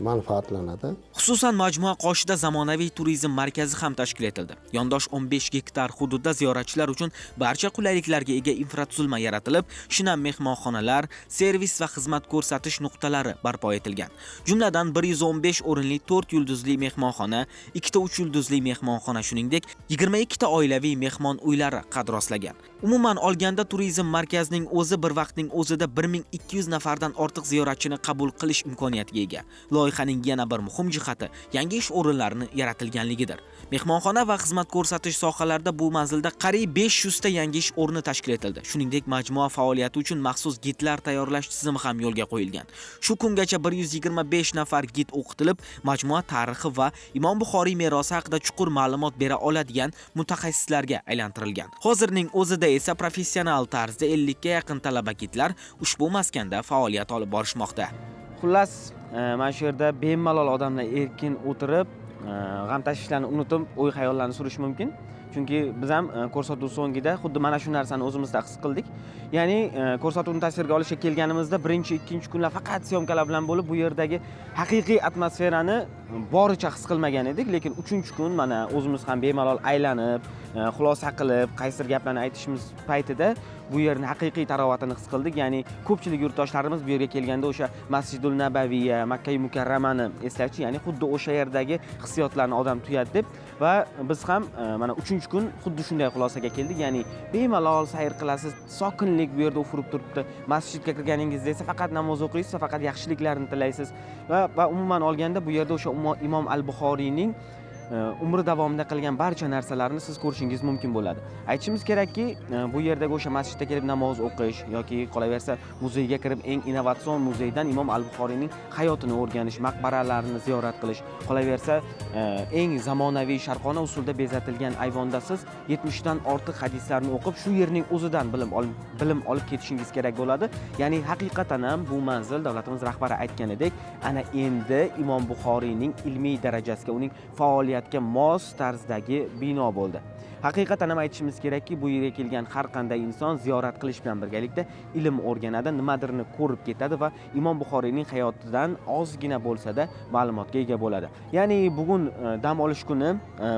manfaatlanadi. Xususan majmua qoshida zamonaviy turizm markazi ham tashkil etildi. Yondosh 15 gektar hududda ziyoratchilar uchun barcha qulayliklarga ega infratuzilma yaratilib, shinam mehmonxonalar, servis va xizmat ko'rsatish nuqtalari barpo etilgan. Jumladan 115 o'rinli 4 yulduzli mehmonxona, 2 ta 3 yulduzli mehmonxona, shuningdek 22 ta oilaviy mehmon uylari qad rostlagan. Umuman olganda turizm markazining o'zi bir vaqtning o'zida 1200 nafardan ortiq ziyoratchini qabul qilish imkoniyatiga ega. Loyihaning yana bir muhim jihati yangi ish o'rinlarini yaratilganligidir. Mehmonxona va xizmat ko'rsatish sohalarida bu manzilda qariyb 500 ta yangi ish o'rni tashkil etildi. Shuningdek, majmua faoliyati uchun maxsus gidlar tayyorlash tizimi ham yo'lga qo'yilgan. Shu kungacha 125 nafar gid o'qitilib, majmua tarixi va Imom Buxoriy merosi haqida chuqur ma'lumot bera oladigan mutaxassislarga aylantirilgan. Hozirning o'zida esa professional tarzda 50 ga yaqin talaba gidlar ushbu maskanda faoliyat olib borishmoqda. Xullas, mana shu yerda bemalol odamlar erkin o'tirib, g'am tashvishlarni unutib, o'y-xayollarni surish mumkin. Chunki biz ham ko'rsatuv so'ngida xuddi mana shu narsani o'zimizda his qildik. Ya'ni ko'rsatuvni tasvirga olishga kelganimizda birinchi, ikkinchi kunlar faqat syomkalar bilan bo'lib, bu yerdagi haqiqiy atmosferani boricha his qilmagan edik, lekin 3-kun mana o'zimiz ham bemalol aylanib, xulosa qilib, qaysi gaplarni aytishimiz paytida bu yerning haqiqiy tarovatini his qildik. Ya'ni ko'pchilik yurtdoshlarimiz bu yerga kelganda o'sha Masjidul Nabaviyya, Makka Mukarramani eslatchi, ya'ni xuddi o'sha yerdagi hissiyotlarni odam tuyadi deb va biz ham mana 3-kun xuddi shunday xulosaga keldik. Ya'ni bemalol sayr qilasiz, sokinlik bu yerda ufurib turibdi. Masjidga kirganingizda esa faqat namoz o'qiysiz, faqat yaxshiliklarni tilaysiz va umuman olganda bu yerda o'sha Imom al-Buxoriyning umri davomida qilgan barcha narsalarni siz ko'rishingiz mumkin bo'ladi. Aytishimiz kerakki, bu yerdagi o'sha masjidga kelib namoz o'qish yoki qolaversa muzeyga kirib eng innovatsion muzeydan Imom al-Buxoriyning hayotini o'rganish, maqbaralarini ziyorat qilish, qolaversa eng zamonaviy sharqona usulda bezatilgan ayvonda siz 70 dan ortiq hadislarni o'qib, shu yerning o'zidan bilim olib ketishingiz kerak bo'ladi. Ya'ni haqiqatan ham bu manzil davlatimiz rahbari aytganidek, ana endi Imom Buxoriyning ilmiy darajasiga, uning faoliyatiga mos tarzdagi bino bo'ldi. Haqiqatan ham aytishimiz kerakki, bu yerga kelgan har qanday inson ziyorat qilish bilan birgalikda ilm o'rganadi, nimadirni ko'rib ketadi va Imom Buxoriyning hayotidan ozgina bo'lsa-da ma'lumotga ega bo'ladi. Ya'ni bugun dam olish kuni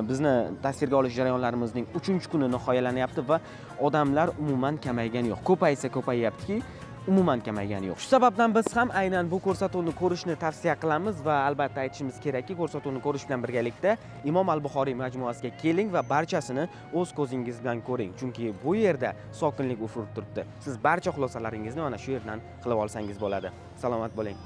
bizni tasvirga olish jarayonlarimizning 3-kuni nihoyalanyapti va odamlar umuman kamaygani yo'q. Ko'paysa ko'payyaptiki, umuman kamaygani yo'q. Shu sababdan biz ham aynan bu ko'rsatuvni ko'rishni tavsiya qilamiz va albatta aytishimiz kerakki, ko'rsatuvni ko'rish bilan birgalikda Imom al-Buxoriy majmuasiga keling va barchasini o'z ko'zingiz bilan ko'ring. Chunki bu yerda sokinlik ufurib turibdi. Siz barcha xulosalaringizni mana shu yerdan qilib olsangiz bo'ladi. Salomat bo'ling.